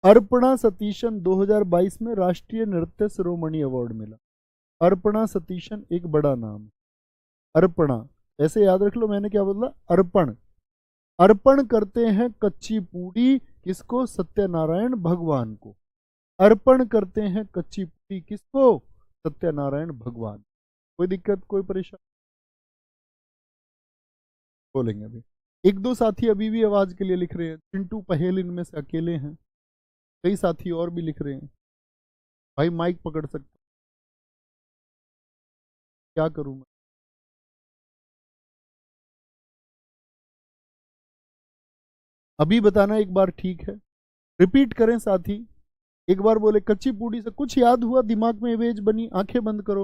अर्पणा सतीशन 2022 में राष्ट्रीय नृत्य शिरोमणि अवार्ड मिला। अर्पणा सतीशन एक बड़ा नाम, अर्पणा ऐसे याद रख लो, मैंने क्या बोला, अर्पण, अर्पण करते हैं कच्ची पूड़ी किसको, सत्यनारायण भगवान को, अर्पण करते हैं कच्ची पूड़ी किसको, सत्यनारायण भगवान। कोई दिक्कत, कोई परेशानी, बोलेंगे अभी। एक दो साथी अभी भी आवाज के लिए लिख रहे हैं, चिंटू पहेल इनमें से अकेले हैं, कई साथी और भी लिख रहे हैं। भाई माइक पकड़ सकते, क्या करूं मैं, अभी बताना एक बार, ठीक है। रिपीट करें साथी, एक बार बोले कच्ची पूड़ी से कुछ याद हुआ, दिमाग में इमेज बनी, आंखें बंद करो,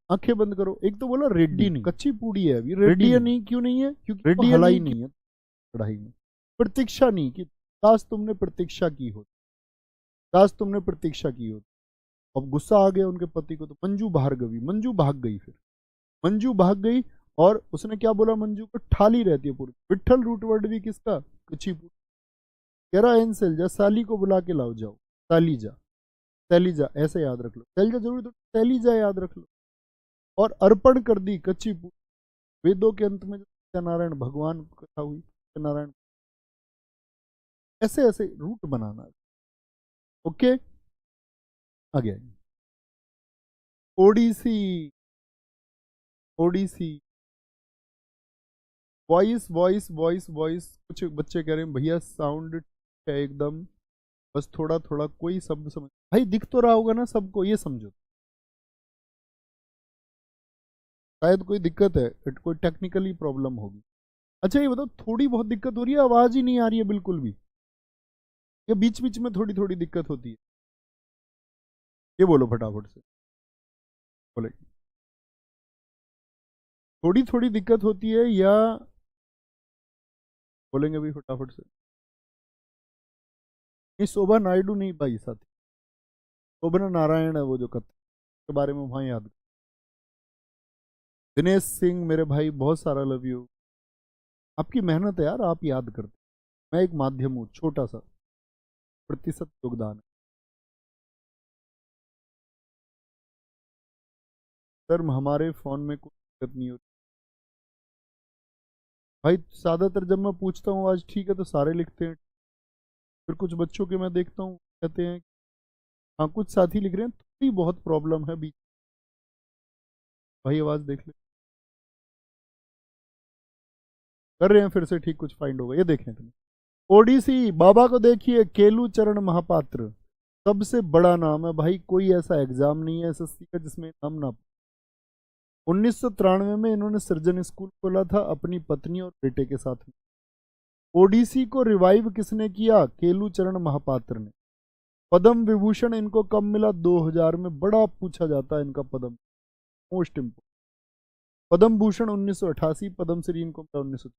आंखें बंद करो। एक तो बोला रेडी नहीं, कच्ची पूड़ी है अभी, रेडी है नहीं, क्यों नहीं है, क्योंकि रेडी हलाई नहीं है कढ़ाई में। प्रतीक्षा नहीं कि काश तुमने प्रतीक्षा की हो, काश तुमने प्रतीक्षा की हो। अब गुस्सा आ गया उनके पति को, तो मंजू भार्गवी, मंजू भाग गई, फिर मंजू भाग गई, और उसने क्या बोला, मंजू को ठाली रहती है पूरी। विट्ठल रूट वर्ड भी किसका, कच्ची पूड़ी। कह रहा एन सैलजा, साली को बुला के लाओ, जाओ सालीजा, सैलीजा ऐसे याद रख लो, सैलजा जरूरी तो सैलीजा याद रख लो। और अर्पण कर दी कच्ची पूरी। वेदों के अंत में सत्यनारायण भगवान की कथा हुई, सत्यनारायण, ऐसे ऐसे रूट बनाना है। ओके, आगे ओडिसी, ओडिसी, वॉइस वॉइस वॉइस वॉइस। कुछ बच्चे कह रहे हैं भैया साउंड है एकदम, बस थोड़ा थोड़ा कोई शब्द समझ, भाई दिख तो रहा होगा ना सबको, ये समझो। शायद कोई दिक्कत है, कोई टेक्निकली प्रॉब्लम होगी। अच्छा ये बताओ, थोड़ी बहुत दिक्कत हो रही है, आवाज ही नहीं आ रही है बिल्कुल भी, या बीच बीच में थोड़ी थोड़ी दिक्कत होती है? ये बोलो फटाफट से, बोले थोड़ी थोड़ी दिक्कत होती है या बोलेंगे अभी फटाफट से? नहीं शोभा नायडू नहीं भाई साथी, शोभना नारायण है वो जो कथा के बारे में वहां याद। दिनेश सिंह मेरे भाई बहुत सारा लव यू, आपकी मेहनत है यार, आप याद करते, मैं एक माध्यम हूँ, छोटा सा प्रतिशत योगदान है। सर हमारे फोन में कोई दिक्कत नहीं होती भाई, ज्यादातर जब मैं पूछता हूँ आज ठीक है तो सारे लिखते हैं, फिर कुछ बच्चों के मैं देखता हूँ कहते हैं हाँ, कुछ साथी लिख रहे हैं थोड़ी बहुत प्रॉब्लम है बीच, भाई आवाज देख ले, कर रहे हैं फिर से ठीक, कुछ फाइंड होगा, ये देखें तुम। ओडिसी बाबा को देखिए, केलू चरण महापात्र, सबसे बड़ा नाम है भाई, कोई ऐसा एग्जाम नहीं है एसएससी का जिसमें नाम ना। 1993 में इन्होंने सृजन स्कूल खोला था अपनी पत्नी और बेटे के साथ में। ओडिसी को रिवाइव किसने किया? केलू चरण महापात्र ने। पद्म विभूषण इनको कब मिला? 2000 में, बड़ा पूछा जाता है इनका पद्म, मोस्ट इम्पोर्टेंट। पद्म भूषण 1988, पद्म श्री इनको मिला 1900।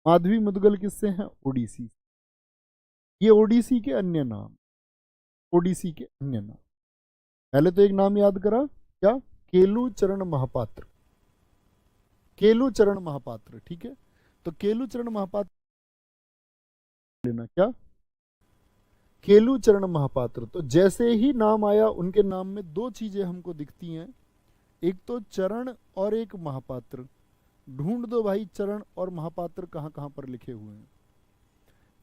माधवी मुदगल किससे हैं? ओडिसी। ये ओडिसी के अन्य नाम, ओडिसी के अन्य नाम। पहले तो एक नाम याद करा, क्या? केलू चरण महापात्र, केलू चरण महापात्र, ठीक है। तो केलू चरण महापात्र लेना, क्या? केलू चरण महापात्र। तो जैसे ही नाम आया उनके नाम में दो चीजें हमको दिखती हैं, एक तो चरण और एक महापात्र। ढूंढ दो भाई चरण और महापात्र कहां कहां पर लिखे हुए हैं।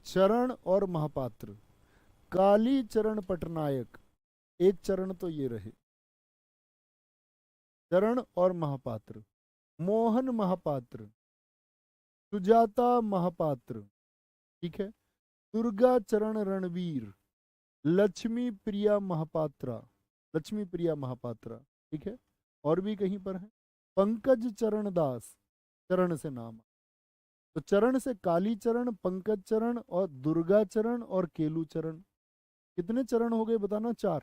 चरण और महापात्र, काली चरण पटनायक, एक चरण तो ये रहे, चरण और महापात्र। मोहन महापात्र, सुजाता महापात्र, ठीक है। दुर्गा चरण रणवीर, लक्ष्मी प्रिया महापात्रा, लक्ष्मी प्रिया महापात्रा, ठीक है। और भी कहीं पर है, पंकज चरण दास, चरण से नाम। तो चरण से काली चरण, पंकज चरण और दुर्गा चरण और केलू चरण। कितने चरण हो गए बताना? 4।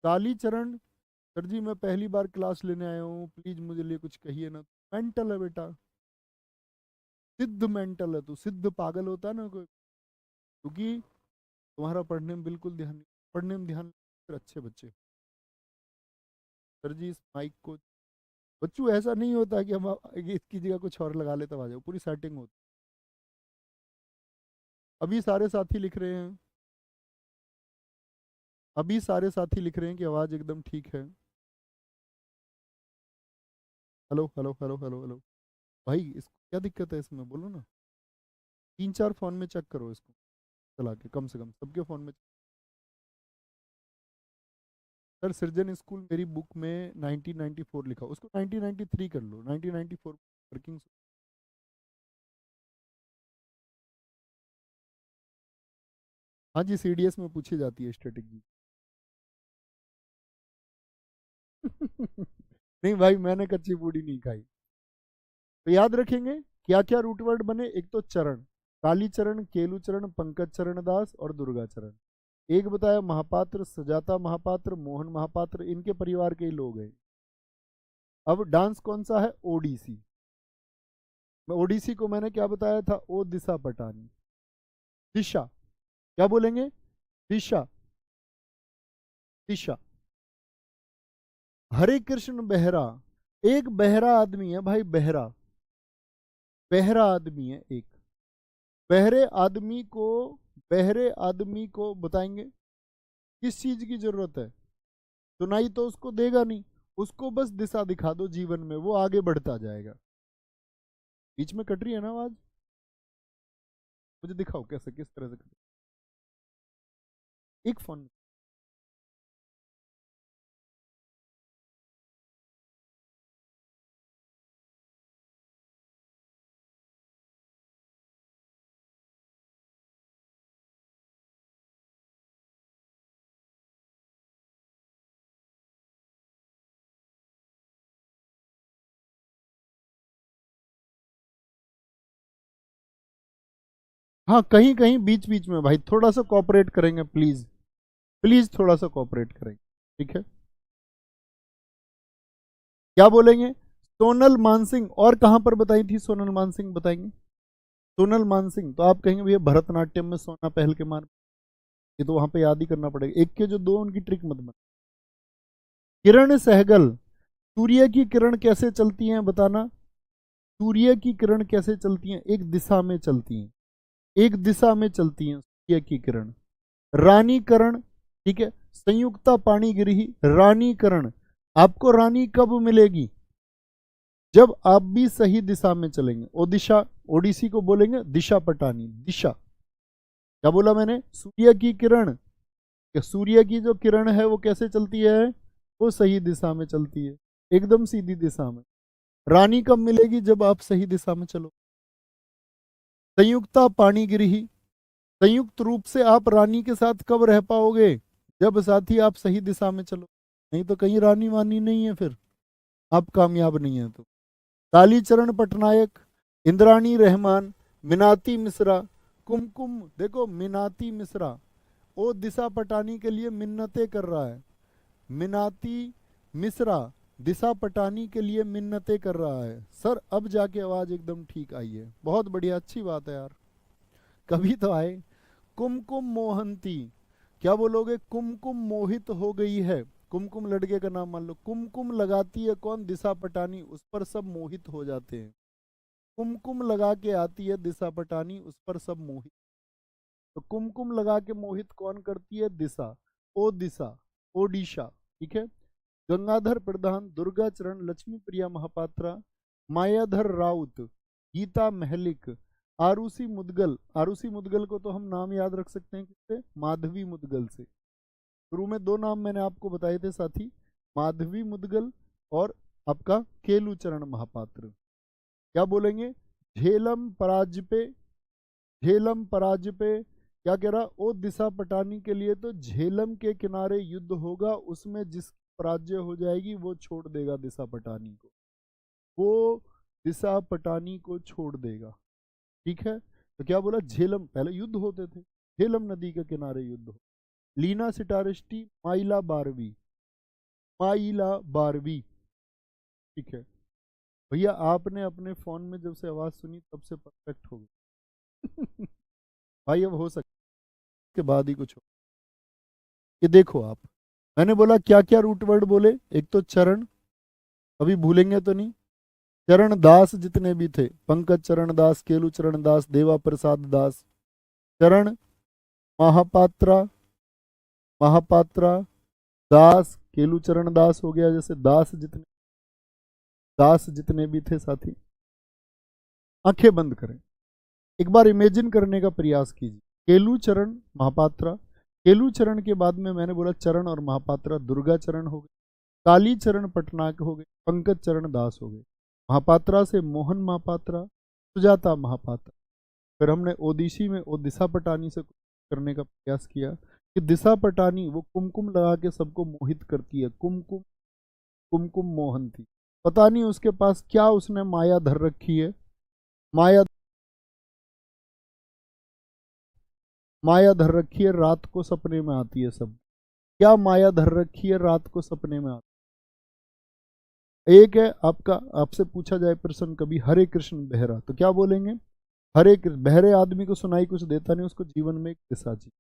काली चरण, सर जी मैं पहली बार क्लास लेने आया हूँ, प्लीज मुझे लिए कुछ कहिए ना। मेंटल है बेटा, सिद्ध मेंटल है तू, सिद्ध पागल होता है ना कोई, क्योंकि तुम्हारा पढ़ने में बिल्कुल ध्यान नहीं, पढ़ने में ध्यान फिर अच्छे बच्चे। सर जी इस माइक को, बच्चों ऐसा नहीं होता कि हम इसकी जगह कुछ और लगा ले तब आ जाओ, पूरी सेटिंग होती। अभी सारे साथी लिख रहे हैं, अभी सारे साथी लिख रहे हैं कि आवाज एकदम ठीक है। Hello hello hello hello hello, भाई इसको क्या दिक्कत है इसमें, बोलो ना। 3-4 फोन में चेक करो इसको चला के, कम से कम सबके फोन में। सर सृजन स्कूल मेरी बुक में 1994 लिखा, उसको 1993 कर लो, 1994 वर्किंग। हाँ जी, सीडीएस में पूछी जाती है स्ट्रेटेजी। नहीं भाई मैंने कच्ची पूड़ी नहीं खाई। तो याद रखेंगे क्या क्या रूट वर्ड बने, एक तो चरण, काली चरण, केलू चरण, पंकज चरण दास और दुर्गा चरण। एक बताया महापात्र, सजाता महापात्र, मोहन महापात्र, इनके परिवार के ही लोग हैं। अब डांस कौन सा है? ओडिसी। ओडिसी को मैंने क्या बताया था? ओ दिशा पटानी, दिशा, क्या बोलेंगे? दिशा, दिशा। हरे कृष्ण बेहरा, एक बहरा आदमी है भाई, बहरा, बहरा आदमी है एक, बहरे आदमी को, बहरे आदमी को बताएंगे किस चीज की जरूरत है? सुनाई तो उसको देगा नहीं, उसको बस दिशा दिखा दो जीवन में, वो आगे बढ़ता जाएगा। बीच में कट रही है ना आवाज? मुझे दिखाओ कैसे, किस तरह से कट रही है। एक फोन। हाँ, कहीं कहीं बीच बीच में भाई थोड़ा सा कोऑपरेट करेंगे प्लीज, प्लीज थोड़ा सा कोऑपरेट करेंगे, ठीक है? क्या बोलेंगे? सोनल मानसिंह, और कहां पर बताई थी सोनल मानसिंह, बताएंगे? सोनल मानसिंह तो आप कहेंगे भैया भरतनाट्यम में सोना पहल के मान, ये तो वहां पे याद ही करना पड़ेगा, एक के जो दो उनकी ट्रिक मत बना। किरण सहगल, सूर्य की किरण कैसे चलती हैं बताना? सूर्य की किरण कैसे चलती हैं? एक दिशा में चलती हैं, एक दिशा में चलती हैं सूर्य की किरण। रानीकरण, ठीक है, संयुक्ता पाणिगिरी, रानीकरण। आपको रानी कब मिलेगी? जब आप भी सही दिशा में चलेंगे। ओडिशा, ओडिसी को बोलेंगे दिशा पटानी, दिशा। क्या बोला मैंने? सूर्य की किरण, सूर्य की जो किरण है वो कैसे चलती है? वो सही दिशा में चलती है, एकदम सीधी दिशा में। रानी कब मिलेगी? जब आप सही दिशा में चलो। संयुक्ता पाणिगिरी, संयुक्त रूप से आप रानी के साथ कब रह पाओगे? जब साथी आप सही दिशा में चलो, नहीं तो कहीं रानी वानी नहीं है, फिर आप कामयाब नहीं है। तो कालीचरण पटनायक, इंद्राणी रहमान, मिनाती मिश्रा, कुमकुम, देखो मिनाती मिश्रा, वो दिशा पटानी के लिए मिन्नतें कर रहा है। मिनाती मिश्रा दिशा पटानी के लिए मिन्नतें कर रहा है। सर अब जाके आवाज एकदम ठीक आई है, बहुत बढ़िया, अच्छी बात है यार, कभी तो आए। कुमकुम मोहंती, क्या बोलोगे? कुमकुम मोहित हो गई है, कुमकुम लड़के का नाम मान लो। कुमकुम लगाती है कौन? दिशा पटानी, उस पर सब मोहित हो जाते हैं। कुमकुम लगा के आती है दिशा पटानी, उस पर सब मोहित। तो कुमकुम लगा के मोहित कौन करती है? दिशा, ओ दिशा, ओडिशा, ठीक है। गंगाधर प्रधान, दुर्गा चरण, लक्ष्मी प्रिया महापात्रा, मायाधर राउत, गीता महलिक, आरुषि मुदगल। आरुषि मुदगल को तो हम नाम याद रख सकते हैं किससे? माधवी मुदगल से। शुरू में दो नाम मैंने आपको बताए थे साथी, माधवी मुदगल और आपका केलुचरण महापात्र। क्या बोलेंगे? झेलम पराजपे, झेलम पराजपे, क्या कह रहा? ओ दिशा पटानी के लिए तो झेलम के किनारे युद्ध होगा, उसमें जिस पराजय हो जाएगी वो छोड़ देगा दिशा पटानी को, वो दिशा पटानी को छोड़ देगा, ठीक है। तो क्या बोला? झेलम, पहले युद्ध होते थे, झेलम नदी के किनारे युद्ध हो। लीना सिटारिस्टी, माइला बारवी, माइला बारवी, ठीक है। भैया आपने अपने फोन में जब से आवाज सुनी तब से परफेक्ट हो गई। भाई अब हो सकता है के बाद ही कुछ हो। ये देखो आप, मैंने बोला क्या क्या रूट वर्ड बोले? एक तो चरण, अभी भूलेंगे तो नहीं। चरण दास जितने भी थे, पंकज चरण दास, केलू चरण दास, देवा प्रसाद दास। चरण महापात्रा, महापात्रा दास, केलू चरण दास हो गया, जैसे दास जितने, दास जितने भी थे साथी। आंखें बंद करें, एक बार इमेजिन करने का प्रयास कीजिए। केलू चरण महापात्रा, केलू चरण के बाद में मैंने बोला चरण और महापात्रा, दुर्गा चरण हो गए, काली चरण पटनायक हो गए, पंकज चरण दास हो गए। महापात्रा से मोहन महापात्रा, सुजाता महापात्रा। फिर हमने ओडिसी में ओ दिशा पटानी से करने का प्रयास किया कि दिशा पटानी वो कुमकुम लगा के सबको मोहित करती है। कुमकुम, कुमकुम मोहन थी, पता नहीं उसके पास क्या उसने माया धर रखी है। माया, माया धर रखी है, रात को सपने में आती है सब। क्या माया धर रखी है, रात को सपने में आती है? एक है आपका, आपसे पूछा जाए प्रश्न कभी, हरे कृष्ण बेहरा, तो क्या बोलेंगे? हरे कृष्ण, बहरे आदमी को सुनाई कुछ देता नहीं, उसको जीवन में एक दिशा चाहिए।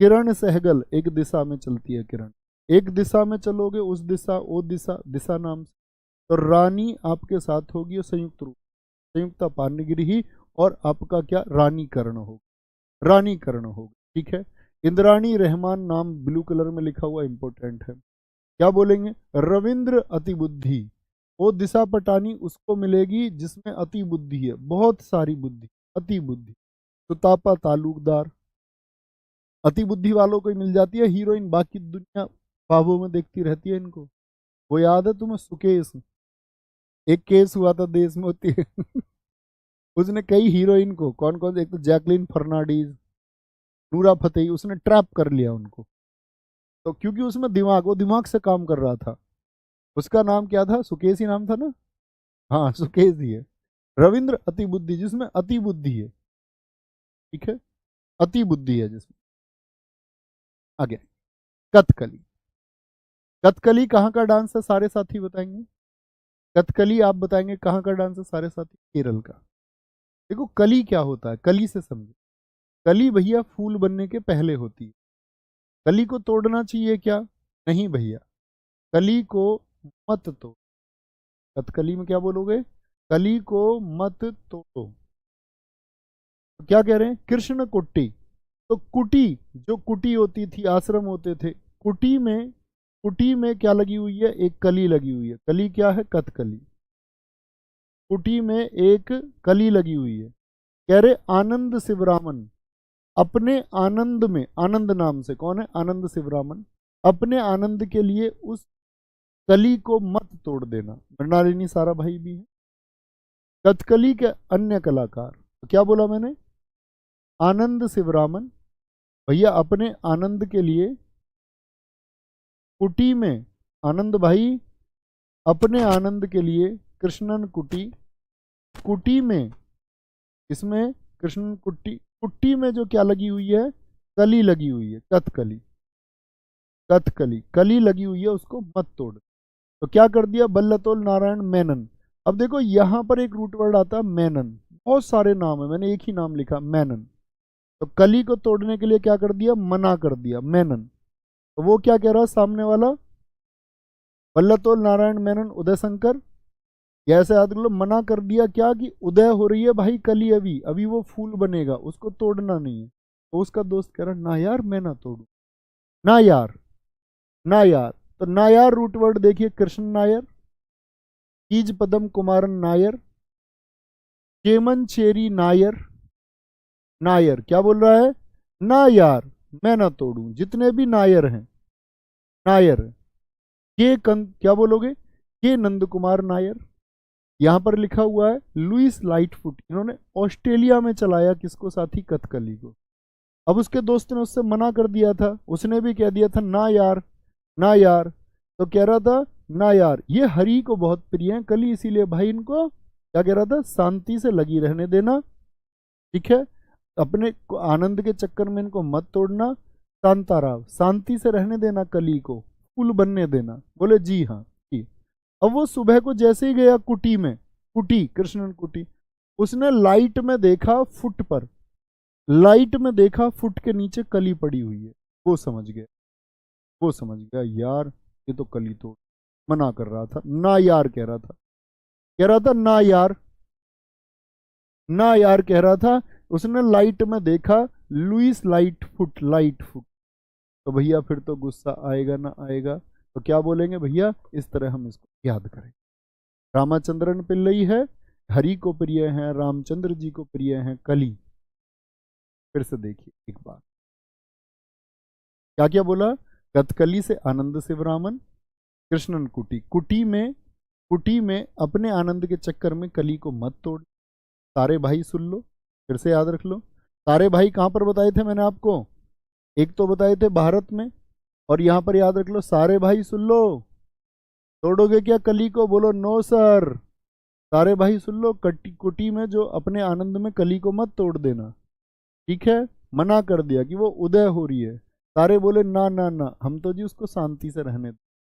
किरण सहगल, एक दिशा में चलती है किरण, एक दिशा में चलोगे उस दिशा, ओ दिशा, दिशा नाम से। तो रानी आपके साथ होगी और संयुक्त रूप, संयुक्ता पाणिगिरी ही, और आपका क्या रानी कर्ण होगा, रानी कर्ण होगा। ठीक है, इंद्राणी रहमान नाम ब्लू कलर में लिखा हुआ इंपॉर्टेंट है। क्या बोलेंगे, रविंद्र अतिबुद्धि, वो दिशा पटानी उसको मिलेगी जिसमें अति बुद्धि है, बहुत सारी बुद्धि, अति बुद्धि। सुतापा तालुकदार, अति बुद्धि वालों को ही मिल जाती है हीरोइन, बाकी दुनिया ख्वाबों में देखती रहती है इनको। वो याद है तुम्हें सुकेश, एक केस हुआ था देश में होती है उसने कई हीरोइन को, कौन कौन से, एक तो जैकलिन फर्नांडीज, नूरा फतेही, उसने ट्रैप कर लिया उनको। तो क्योंकि उसमें दिमाग, वो दिमाग से काम कर रहा था। उसका नाम क्या था, सुकेश ही नाम था ना, हाँ सुकेश ही है। रविंद्र अति बुद्धि, जिसमें अति बुद्धि है। ठीक है, अति बुद्धि है जिसमें। आगे कथकली, कथकली कहाँ का डांस है सारे साथी बताएंगे, कथकली आप बताएंगे कहाँ का डांस है सारे साथी, केरल का। देखो कली क्या होता है, कली से समझो, कली भैया फूल बनने के पहले होती है। कली को तोड़ना चाहिए क्या, नहीं भैया, कली को मत तोड़ो। कथकली में क्या बोलोगे, कली को मत तोड़ो। तो क्या कह रहे हैं, कृष्ण कुट्टी, तो कुटी, जो कुटी होती थी, आश्रम होते थे, कुटी में, कुटी में क्या लगी हुई है, एक कली लगी हुई है। कली क्या है, कथकली। कुटी में एक कली लगी हुई है। कह रहे आनंद शिवरामन, अपने आनंद में, आनंद नाम से कौन है, आनंद शिवरामन, अपने आनंद के लिए उस कली को मत तोड़ देना। मृणालिनी सारा भाई भी है। कथकली के अन्य कलाकार, तो क्या बोला मैंने, आनंद शिवरामन भैया अपने आनंद के लिए कुटी में, आनंद भाई अपने आनंद के लिए कृष्णन कुटी, कुटी में, इसमें कृष्णन कुटी, कुटी में जो क्या लगी हुई है, कली लगी हुई है, कथकली, कथकली कली लगी हुई है, उसको मत तोड़। तो क्या कर दिया, बल्लतोल नारायण मेनन। अब देखो यहां पर एक रूट वर्ड आता है मेनन, बहुत सारे नाम है, मैंने एक ही नाम लिखा मेनन। तो कली को तोड़ने के लिए क्या कर दिया, मना कर दिया, मेनन। तो वो क्या कह रहा है सामने वाला, बल्लतोल नारायण मेनन उदय शंकर, या ऐसे याद लो, मना कर दिया क्या, कि उदय हो रही है भाई कली, अभी अभी वो फूल बनेगा, उसको तोड़ना नहीं है। तो उसका दोस्त कह रहा ना यार मैं ना तोड़ू, ना यार, ना यार। तो नायार रूट वर्ड देखिए, कृष्ण नायर, कीज पदम कुमारन नायर, चेमन चेरी नायर, नायर क्या बोल रहा है, ना यार मैं ना तोड़ू, जितने भी नायर हैं, नायर। क्या बोलोगे, के नंद कुमार नायर। यहां पर लिखा हुआ है लुइस लाइटफुट, इन्होंने ऑस्ट्रेलिया में चलाया किसको, साथी कथकली को। अब उसके दोस्त ने उससे मना कर दिया था, उसने भी कह दिया था ना यार, ना यार। तो कह रहा था ना यार, ये हरि को बहुत प्रिय है कली, इसीलिए भाई इनको क्या कह रहा था, शांति से लगी रहने देना। ठीक है, अपने आनंद के चक्कर में इनको मत तोड़ना, शांताराव शांति से रहने देना, कली को फूल बनने देना। बोले जी हाँ जी। अब वो सुबह को जैसे ही गया कुटी में, कुटी कृष्णन कुटी, उसने लाइट में देखा फुट पर, लाइट में देखा फुट के नीचे कली पड़ी हुई है। वो समझ गया, वो समझ गया यार ये तो कली तोड़, मना कर रहा था, ना यार कह रहा था, कह रहा था ना यार, ना यार कह रहा था। उसने लाइट में देखा, लुइस लाइट फुट, लाइट फुट। तो भैया फिर तो गुस्सा आएगा ना आएगा, तो क्या बोलेंगे भैया, इस तरह हम इसको याद करें। रामाचंद्रन पिल्लई है, हरि को प्रिय है, रामचंद्र जी को प्रिय है कली। फिर से देखिए एक बार, क्या क्या बोला, कथकली से आनंद शिवरामन, कृष्णन कुटी, कुटी में, कुटी में अपने आनंद के चक्कर में कली को मत तोड़। सारे भाई सुन लो, फिर से याद रख लो। सारे भाई कहाँ पर बताए थे मैंने आपको, एक तो बताए थे भारत में, और यहाँ पर याद रख लो, सारे भाई सुन लो, तोड़ोगे क्या कली को, बोलो नो सर। सारे भाई सुन लो, कुटी में जो अपने आनंद में कली को मत तोड़ देना। ठीक है, मना कर दिया कि वो उदय हो रही है। सारे बोले ना ना ना, हम तो जी उसको शांति से रहने दो,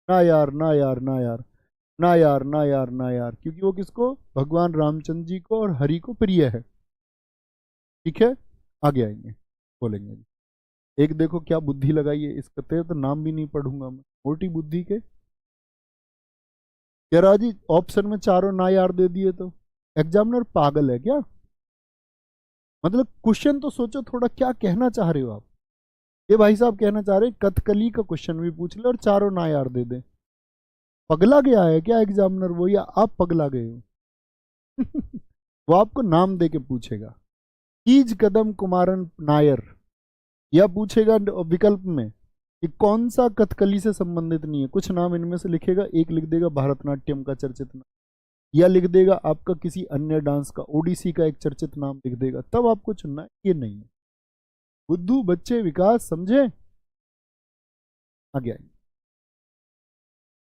ना यार ना यार ना यार, ना यार ना यार ना यार, क्योंकि वो किसको, भगवान रामचंद्र जी को और हरि को प्रिय है। ठीक है, आगे आएंगे बोलेंगे। एक देखो क्या बुद्धि लगाई है, इसका तो नाम भी नहीं पढ़ूंगा मैं, मोटी बुद्धि के। कह रहा जी ऑप्शन में चारों ना यार दे दिए, तो एग्जामिनर पागल है क्या, मतलब क्वेश्चन तो सोचो थोड़ा, क्या कहना चाह रहे हो आप। ये भाई साहब कहना चाह रहे हैं कथकली का क्वेश्चन भी पूछ ले और चारों ना यार दे दे। पगला गया है क्या एग्जामिनर वो, या आप पगला गए हो? वो आपको नाम दे के पूछेगा, कीज कदम कुमारन नायर, या पूछेगा विकल्प में कि कौन सा कथकली से संबंधित नहीं है, कुछ नाम इनमें से लिखेगा, एक लिख देगा भरतनाट्यम का चर्चित नाम, या लिख देगा आपका किसी अन्य डांस का, ओडिसी का एक चर्चित नाम लिख देगा, तब आपको चुनना है। ये नहीं है। बुद्धू बच्चे विकास समझे, आगे आइए।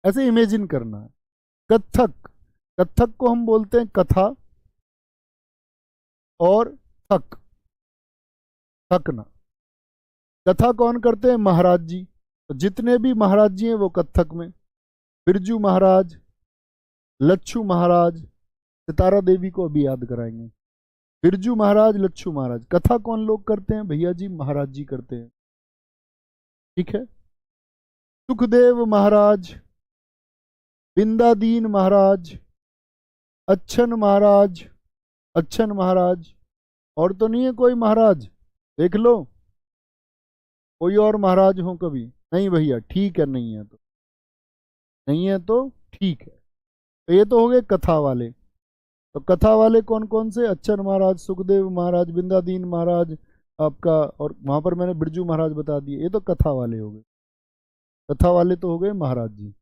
ऐसे इमेजिन करना है। कथक, कथक को हम बोलते हैं कथा और थक, थकना। कथा कौन करते हैं? महाराज जी। तो जितने भी महाराज जी हैं वो कथक में, बिरजू महाराज, लच्छू महाराज, सितारा देवी को अभी याद कराएंगे। बिरजू महाराज, लच्छू महाराज। कथा कौन लोग करते हैं? भैया जी महाराज जी करते हैं, ठीक है। सुखदेव महाराज, बिंदादीन महाराज, अच्छन महाराज, अच्छन महाराज। और तो नहीं है कोई महाराज? देख लो कोई और महाराज हो कभी? नहीं भैया, ठीक है, नहीं है तो नहीं है तो ठीक है। तो ये तो हो गए कथा वाले। तो कथा वाले कौन कौन से? अच्छन महाराज, सुखदेव महाराज, बिंदादीन महाराज आपका, और वहां पर मैंने बिरजू महाराज बता दिए। ये तो कथा वाले हो गए। कथा वाले तो हो गए महाराज जी।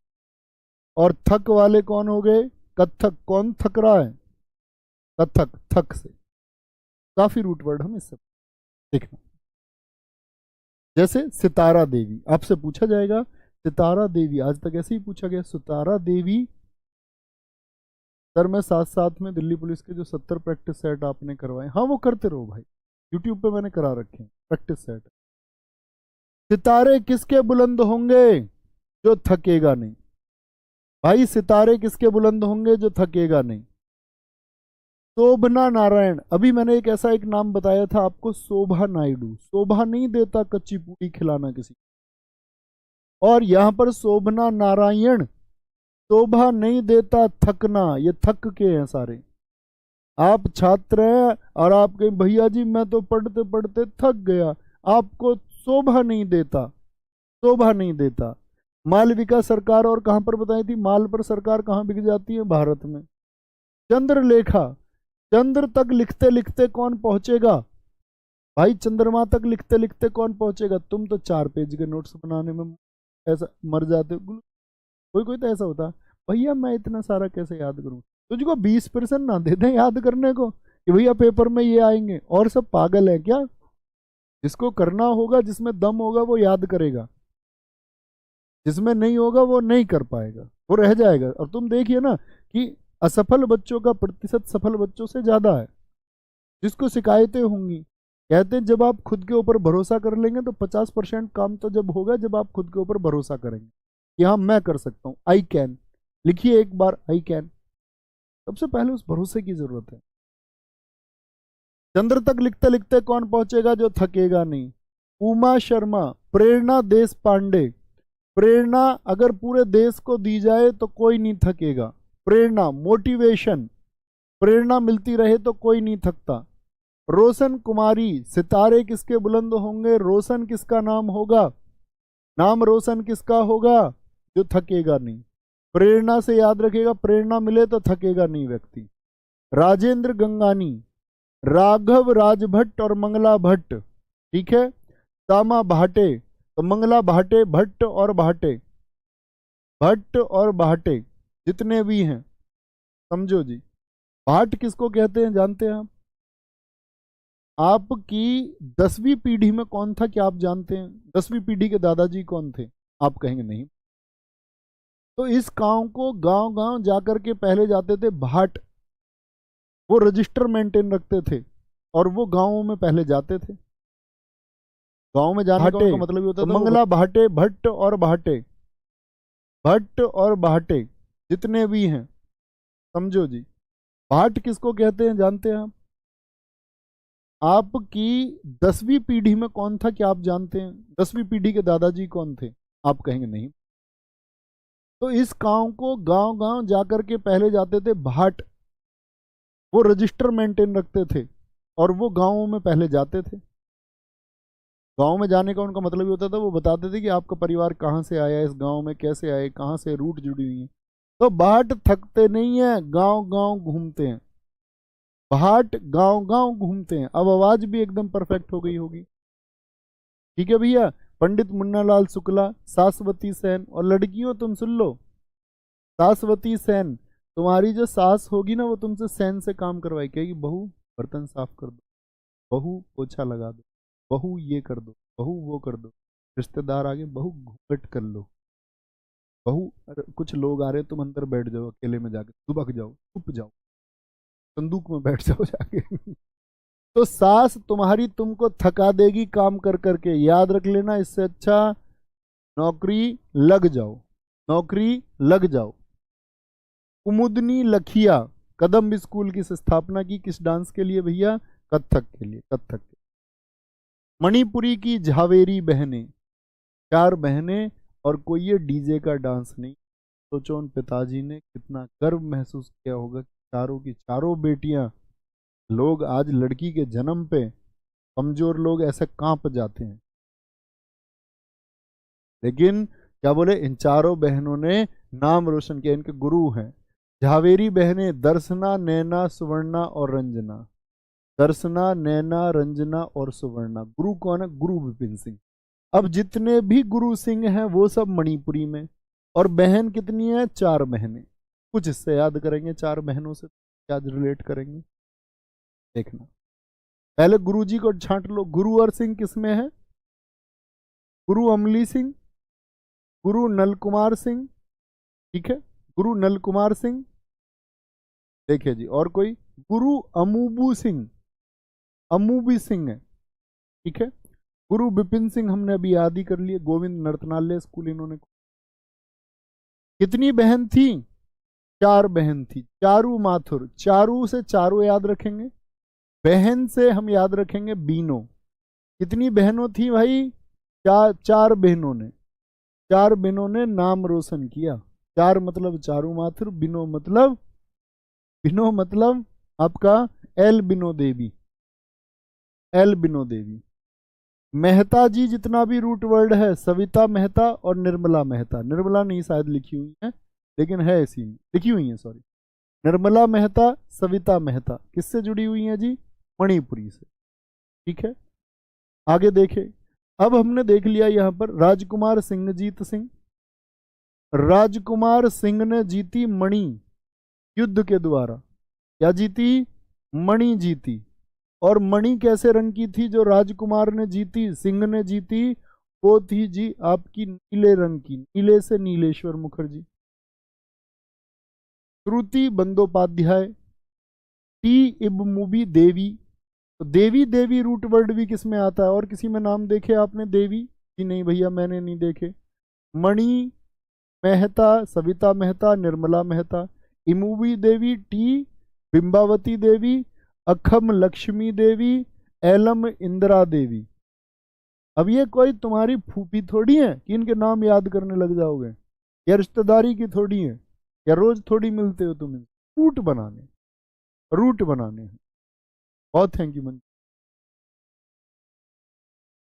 और थक वाले कौन हो गए? कथक। कौन थक रहा है? कथक, थक से। काफी रूट वर्ड हम इससे देखना। जैसे सितारा देवी, आपसे पूछा जाएगा सितारा देवी, आज तक ऐसे ही पूछा गया सितारा देवी। सर मैं साथ साथ में दिल्ली पुलिस के जो 70 प्रैक्टिस सेट आपने करवाए, हाँ वो करते रहो भाई, यूट्यूब पे मैंने करा रखे हैं प्रैक्टिस सेट। सितारे किसके बुलंद होंगे? जो थकेगा नहीं। भाई सितारे किसके बुलंद होंगे? जो थकेगा नहीं। शोभना नारायण, अभी मैंने एक ऐसा एक नाम बताया था आपको, शोभा नायडू। शोभा नहीं देता कच्ची पूरी खिलाना किसी, और यहां पर शोभना नारायण, शोभा नहीं देता थकना। ये थक के हैं सारे। आप छात्र हैं और आप कहें भैया जी मैं तो पढ़ते पढ़ते थक गया, आपको शोभा नहीं देता, शोभा नहीं देता। मालविका सरकार और कहां पर बताई थी? माल पर सरकार कहां बिक जाती है? भारत में। चंद्रलेखा, चंद्र तक लिखते लिखते कौन पहुंचेगा? भाई चंद्रमा तक लिखते लिखते कौन पहुंचेगा? तुम तो 4 पेज के नोट्स बनाने में ऐसा मर जाते हो। कोई कोई तो ऐसा होता, भैया मैं इतना सारा कैसे याद करूं? तुझको 20% ना दे दें याद करने को कि भैया पेपर में ये आएंगे, और सब पागल है क्या? जिसको करना होगा, जिसमें दम होगा वो याद करेगा, जिसमें नहीं होगा वो नहीं कर पाएगा, वो रह जाएगा। और तुम देखिए ना कि असफल बच्चों का प्रतिशत सफल बच्चों से ज्यादा है। जिसको शिकायतें होंगी, कहते हैं जब आप खुद के ऊपर भरोसा कर लेंगे तो 50% काम तो जब होगा जब आप खुद के ऊपर भरोसा करेंगे कि हाँ मैं कर सकता हूँ, आई कैन। लिखिए एक बार आई कैन। सबसे पहले उस भरोसे की जरूरत है। चंद्र तक लिखते लिखते कौन पहुंचेगा? जो थकेगा नहीं। उमा शर्मा, प्रेरणा देश पांडे, प्रेरणा अगर पूरे देश को दी जाए तो कोई नहीं थकेगा। प्रेरणा, मोटिवेशन, प्रेरणा मिलती रहे तो कोई नहीं थकता। रोशन कुमारी, सितारे किसके बुलंद होंगे? रोशन किसका नाम होगा? नाम रोशन किसका होगा? जो थकेगा नहीं। प्रेरणा से याद रखेगा, प्रेरणा मिले तो थकेगा नहीं व्यक्ति। राजेंद्र गंगानी, राघव राजभट्ट और मंगला भट्ट, ठीक है। दामा भाटे, तो मंगला भाटे, भट्ट और भाटे, भट्ट और भाटे जितने भी हैं समझो जी। भाट किसको कहते हैं जानते हैं आप? आपकी 10वीं पीढ़ी में कौन था क्या आप जानते हैं? 10वीं पीढ़ी के दादाजी कौन थे? आप कहेंगे नहीं। तो इस गांव को गांव गांव जाकर के पहले जाते थे भाट, वो रजिस्टर मेंटेन रखते थे और वो गांवों में पहले जाते थे। गांव में जाने का मतलब ये होता था मंगला भाटे, भट्ट और भाटे, भट्ट और भाटे जितने भी हैं समझो जी। भाट किसको कहते हैं जानते हैं आप? आपकी 10वीं पीढ़ी में कौन था क्या आप जानते हैं? 10वीं पीढ़ी के दादाजी कौन थे? आप कहेंगे नहीं। तो इस गांव को गांव गांव जाकर के पहले जाते थे भाट, वो रजिस्टर मेंटेन रखते थे और वो गाँवों में पहले जाते थे। गांव में जाने का उनका मतलब ये होता था, वो बताते थे कि आपका परिवार कहाँ से आया, इस गांव में कैसे आए, कहाँ से रूट जुड़ी हुई है। तो भाट थकते नहीं है, गांव गांव घूमते हैं। भाट गांव गांव घूमते हैं। अब आवाज भी एकदम परफेक्ट हो गई होगी। ठीक है भैया। पंडित मुन्नालाल शुक्ला, सासवती सेन, और लड़कियों तुम सुन लो, सासवती सेन, तुम्हारी जो सास होगी ना वो तुमसे सेन से काम करवाई, कहेगी बहू बर्तन साफ कर दो, बहू पोछा लगा दो, बहू ये कर दो, बहू वो कर दो। रिश्तेदार आगे, बहू घूंघट कर लो, बहू कुछ लोग आ रहे तुम अंदर बैठ जाओ, अकेले में जाके दुबक जाओ, छुप जाओ, संदूक में बैठ जाओ जाके। तो सास तुम्हारी तुमको थका देगी काम कर करके, याद रख लेना। इससे अच्छा नौकरी लग जाओ, नौकरी लग जाओ। कुमुदनी लखिया कदम स्कूल की स्थापना की किस डांस के लिए भैया? कथक के लिए, कथक के। मणिपुरी की झावेरी बहनें, 4 बहनें, और कोई ये डीजे का डांस नहीं। सोचो उन पिताजी ने कितना गर्व महसूस किया होगा कि चारों की चारों बेटियां, लोग आज लड़की के जन्म पे कमजोर लोग ऐसे कांप जाते हैं, लेकिन क्या बोले, इन चारों बहनों ने नाम रोशन किया। इनके गुरु हैं झावेरी बहनें, दर्शना, नैना, सुवर्णा और रंजना। दर्शना, नैना, रंजना और सुवर्णा। गुरु कौन है? गुरु विपिन सिंह। अब जितने भी गुरु सिंह हैं वो सब मणिपुरी में। और बहन कितनी है? 4 बहनें। कुछ इससे याद करेंगे, 4 बहनों से क्या रिलेट करेंगे देखना। पहले गुरु जी को छांट लो। गुरु और सिंह किसमें है? गुरु अमली सिंह, गुरु नल कुमार सिंह, ठीक है, गुरु नल कुमार सिंह। देखिए जी, और कोई? गुरु अमूबू सिंह, अमूबी सिंह है, ठीक है। गुरु विपिन सिंह हमने अभी याद ही कर लिए, गोविंद नर्तनालय स्कूल इन्होंने। कितनी बहन थी? 4 बहन थी। चारू माथुर, चारू से चारों याद रखेंगे, बहन से हम याद रखेंगे बीनो। कितनी बहनों थी भाई? 4 बहनों ने, 4 बहनों ने नाम रोशन किया। 4 मतलब चारू माथुर, बिनो मतलब आपका एल बिनो देवी, एल बिनो देवी। मेहता जी जितना भी रूट वर्ड है, सविता मेहता और निर्मला मेहता। निर्मला नहीं शायद लिखी हुई है, लेकिन है इसी में लिखी हुई है, सॉरी। निर्मला मेहता, सविता मेहता किससे जुड़ी हुई है जी? मणिपुरी से, ठीक है। आगे देखें। अब हमने देख लिया यहां पर राजकुमार सिंहजीत सिंह। राजकुमार सिंह ने जीती मणि युद्ध के द्वारा। क्या जीती? मणि जीती। और मणि कैसे रंग की थी जो राजकुमार ने जीती, सिंह ने जीती? वो थी जी आपकी नीले रंग की, नीले से नीलेश्वर मुखर्जी। श्रुति बंदोपाध्याय। टी इबमुबी देवी। तो देवी, देवी रूट वर्ड भी किस में आता है? और किसी में नाम देखे आपने देवी? जी नहीं भैया, मैंने नहीं देखे। मणि मेहता, सविता मेहता, निर्मला मेहता। इमूवी देवी, टी बिंबावती देवी, अखम लक्ष्मी देवी, एलम इंदिरा देवी। अब ये कोई तुम्हारी फूफी थोड़ी है कि इनके नाम याद करने लग जाओगे, या रिश्तेदारी की थोड़ी है, या रोज थोड़ी मिलते हो तुम। रूट बनाने, रूट बनाने हैं। बहुत थैंक यू मन।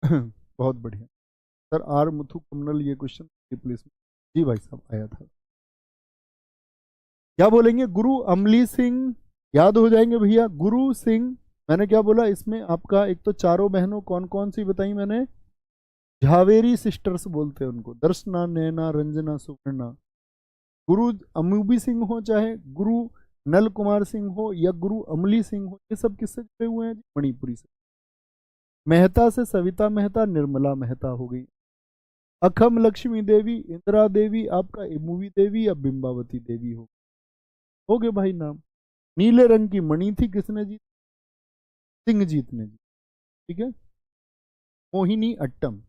बहुत बढ़िया सर। आर मुथु कमनल, ये क्वेश्चन रिप्लेसमेंट। जी भाई साहब आया था। क्या बोलेंगे? गुरु अमली सिंह, याद हो जाएंगे भैया। गुरु सिंह, मैंने क्या बोला इसमें आपका? एक तो चारों बहनों कौन कौन सी बताई मैंने? झावेरी सिस्टर्स बोलते हैं उनको, दर्शना, नैना, रंजना, सुवर्णा। गुरु अमूबी सिंह हो, चाहे गुरु नल कुमार सिंह हो, या गुरु अमली सिंह हो, ये सब किससे जुड़े हुए हैं? मणिपुरी से। मेहता से सविता मेहता, निर्मला मेहता हो गई। अखम लक्ष्मी देवी, इंदिरा देवी, आपका इमूवी देवी या बिंबावती देवी हो गए भाई नाम। नीले रंग की मणि थी, किसने जीती? सिंहजीत ने जी, ठीक है। मोहिनी अट्टम।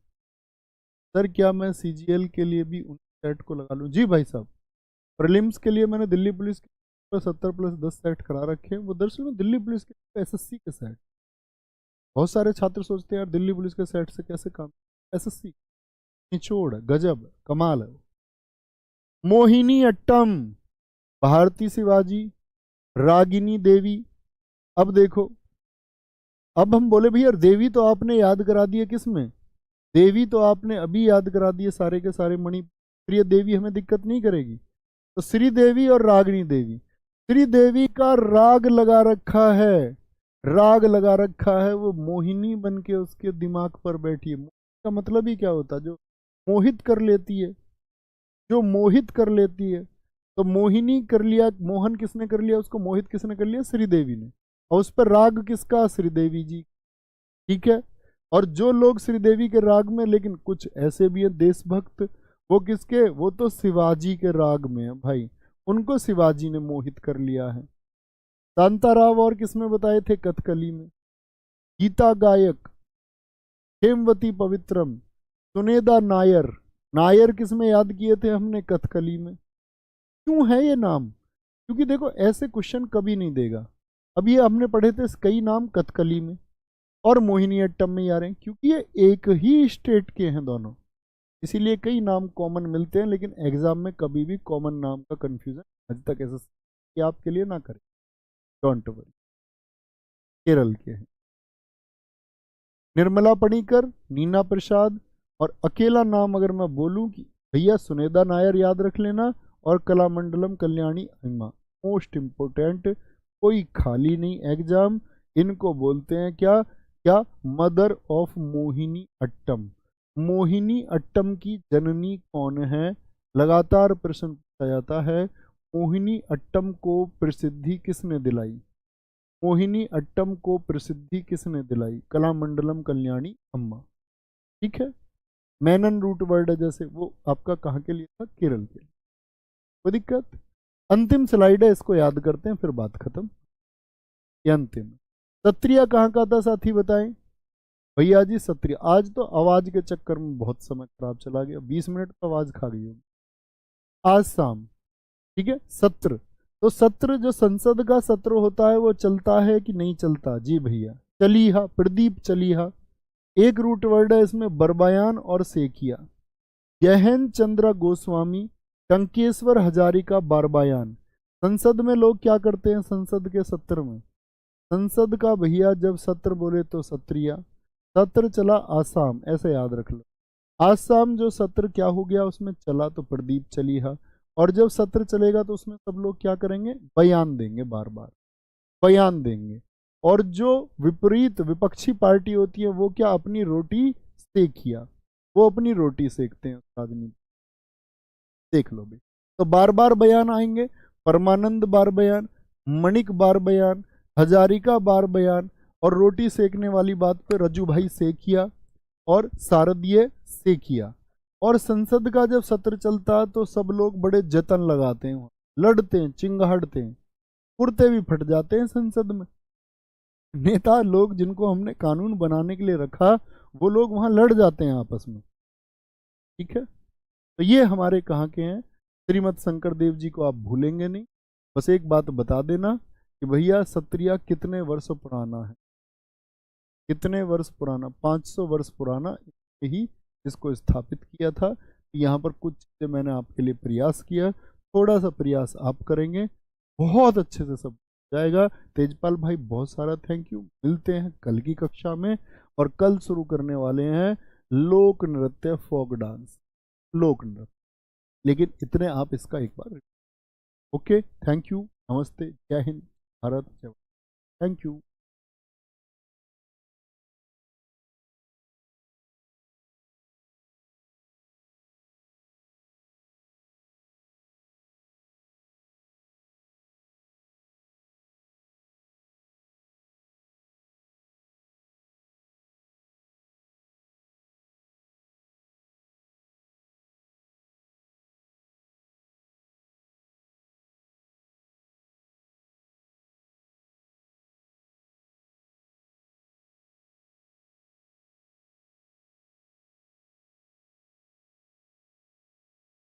सर क्या मैं सीजीएल के लिए भी उन सेट को लगा लूं? जी भाई साहब। प्रीलिम्स के लिए मैंने दिल्ली पुलिस के 70+10 सेट करा रखे हैं। वो दरअसल में दिल्ली पुलिस के एसएससी के सेट। बहुत सारे छात्र सोचते हैं यार दिल्ली पुलिस के सेट से कैसे काम। एसएससी निचोड़ गजब कमाल है। मोहिनी अट्टम, भारती शिवाजी, रागिनी देवी। अब देखो, अब हम बोले भैया देवी तो आपने याद करा दिए, किस में? देवी तो आपने अभी याद करा दिए, सारे के सारे मणि प्रिय देवी हमें दिक्कत नहीं करेगी। तो श्री देवी और रागिनी देवी, श्री देवी का राग लगा रखा है, राग लगा रखा है, वो मोहिनी बन के उसके दिमाग पर बैठी है। का मतलब ही क्या होता है? जो मोहित कर लेती है, जो मोहित कर लेती है। तो मोहिनी कर लिया, मोहन किसने कर लिया उसको? मोहित किसने कर लिया? श्रीदेवी ने। और उस पर राग किसका? श्रीदेवी जी। ठीक है। और जो लोग श्रीदेवी के राग में, लेकिन कुछ ऐसे भी हैं देशभक्त, वो किसके? वो तो शिवाजी के राग में है भाई, उनको शिवाजी ने मोहित कर लिया है। शांताराव और किसमें बताए थे? कथकली में। गीता गायक, हेमवती पवित्रम, सुनेदा नायर, नायर किसमें याद किए थे हमने? कथकली में। क्यों है ये नाम? क्योंकि देखो ऐसे क्वेश्चन कभी नहीं देगा। अब ये हमने पढ़े थे कई नाम कथकली में और मोहिनीअट्टम में आ रहे हैं, क्योंकि ये एक ही स्टेट के हैं दोनों, इसीलिए कई नाम कॉमन मिलते हैं। लेकिन एग्जाम में कभी भी कॉमन नाम का कंफ्यूजन आज तक ऐसा कि आपके लिए ना करें, डोंट वरी। केरल के हैं निर्मला पणिकर, नीना प्रसाद, और अकेला नाम अगर मैं बोलूं कि भैया सुनेदा नायर याद रख लेना, और कलामंडलम कल्याणी अम्मा, मोस्ट इंपोर्टेंट, कोई खाली नहीं एग्जाम। इनको बोलते हैं क्या? क्या? Mother of Mohini Attam. मोहिनी अट्टम की जननी कौन है? लगातार प्रश्न पूछा जाता है। मोहिनी अट्टम को प्रसिद्धि किसने दिलाई? मोहिनी अट्टम को प्रसिद्धि किसने दिलाई? कलामंडलम कल्याणी अम्मा। ठीक है। मैनन रूट वर्ड है जैसे, वो आपका कहाँ के लिए था? केरल के लिए। कोई दिक्कत? अंतिम स्लाइड है, इसको याद करते हैं फिर बात खत्म। ये अंतिम। सत्रिया कहाँ का था साथी बताएं? भैया जी सत्रिया, आज तो आवाज के चक्कर में बहुत समय खराब चला गया, 20 मिनट तो आवाज खा गई होगी। आज शाम, ठीक है। सत्र, तो सत्र जो संसद का सत्र होता है वो चलता है कि नहीं चलता? जी भैया चलीहा, प्रदीप चलीहा। एक रूट वर्ड है इसमें, बरबयान और सेकिया। गहन चंद्र गोस्वामी, टंकेश्वर हजारिका, बारबायान। संसद में लोग क्या करते हैं? संसद के सत्र में, संसद का भैया जब सत्र बोले तो सत्रिया, सत्र चला आसाम, ऐसे याद रख लो। आसाम जो सत्र क्या हो गया उसमें चला, तो प्रदीप चलीहा। और जब सत्र चलेगा तो उसमें सब लोग क्या करेंगे? बयान देंगे, बार बार बयान देंगे। और जो विपरीत विपक्षी पार्टी होती है वो क्या? अपनी रोटी सेकिया, वो अपनी रोटी सेकते हैं राजनीति। देख लो भी, तो बार बार बयान आएंगे। परमानंद बार बयान, मणिक बार बयान, हजारिका बार बयान, और रोटी सेकने वाली बात पे रज्जू भाई सेकिया और शारदीय सेकिया। और संसद का जब सत्र चलता तो सब लोग बड़े जतन लगाते हैं, लड़ते हैं, चिंगाड़ते हैं, कुर्ते भी फट जाते हैं संसद में। नेता लोग जिनको हमने कानून बनाने के लिए रखा, वो लोग वहां लड़ जाते हैं आपस में। ठीक है। तो ये हमारे कहाँ के हैं? श्रीमद शंकर देव जी को आप भूलेंगे नहीं। बस एक बात बता देना कि भैया सत्रिया कितने वर्ष पुराना है? कितने वर्ष पुराना? 500 वर्ष पुराना ही इसको स्थापित किया था। यहाँ पर कुछ चीज़ें मैंने आपके लिए प्रयास किया, थोड़ा सा प्रयास आप करेंगे, बहुत अच्छे से सब जाएगा। तेजपाल भाई बहुत सारा थैंक यू। मिलते हैं कल की कक्षा में, और कल शुरू करने वाले हैं लोक नृत्य, फोक डांस, लोक नृत्य। लेकिन इतने आप इसका एक बार, ओके, थैंक यू, नमस्ते, जय हिंद, भारत जय, थैंक यू।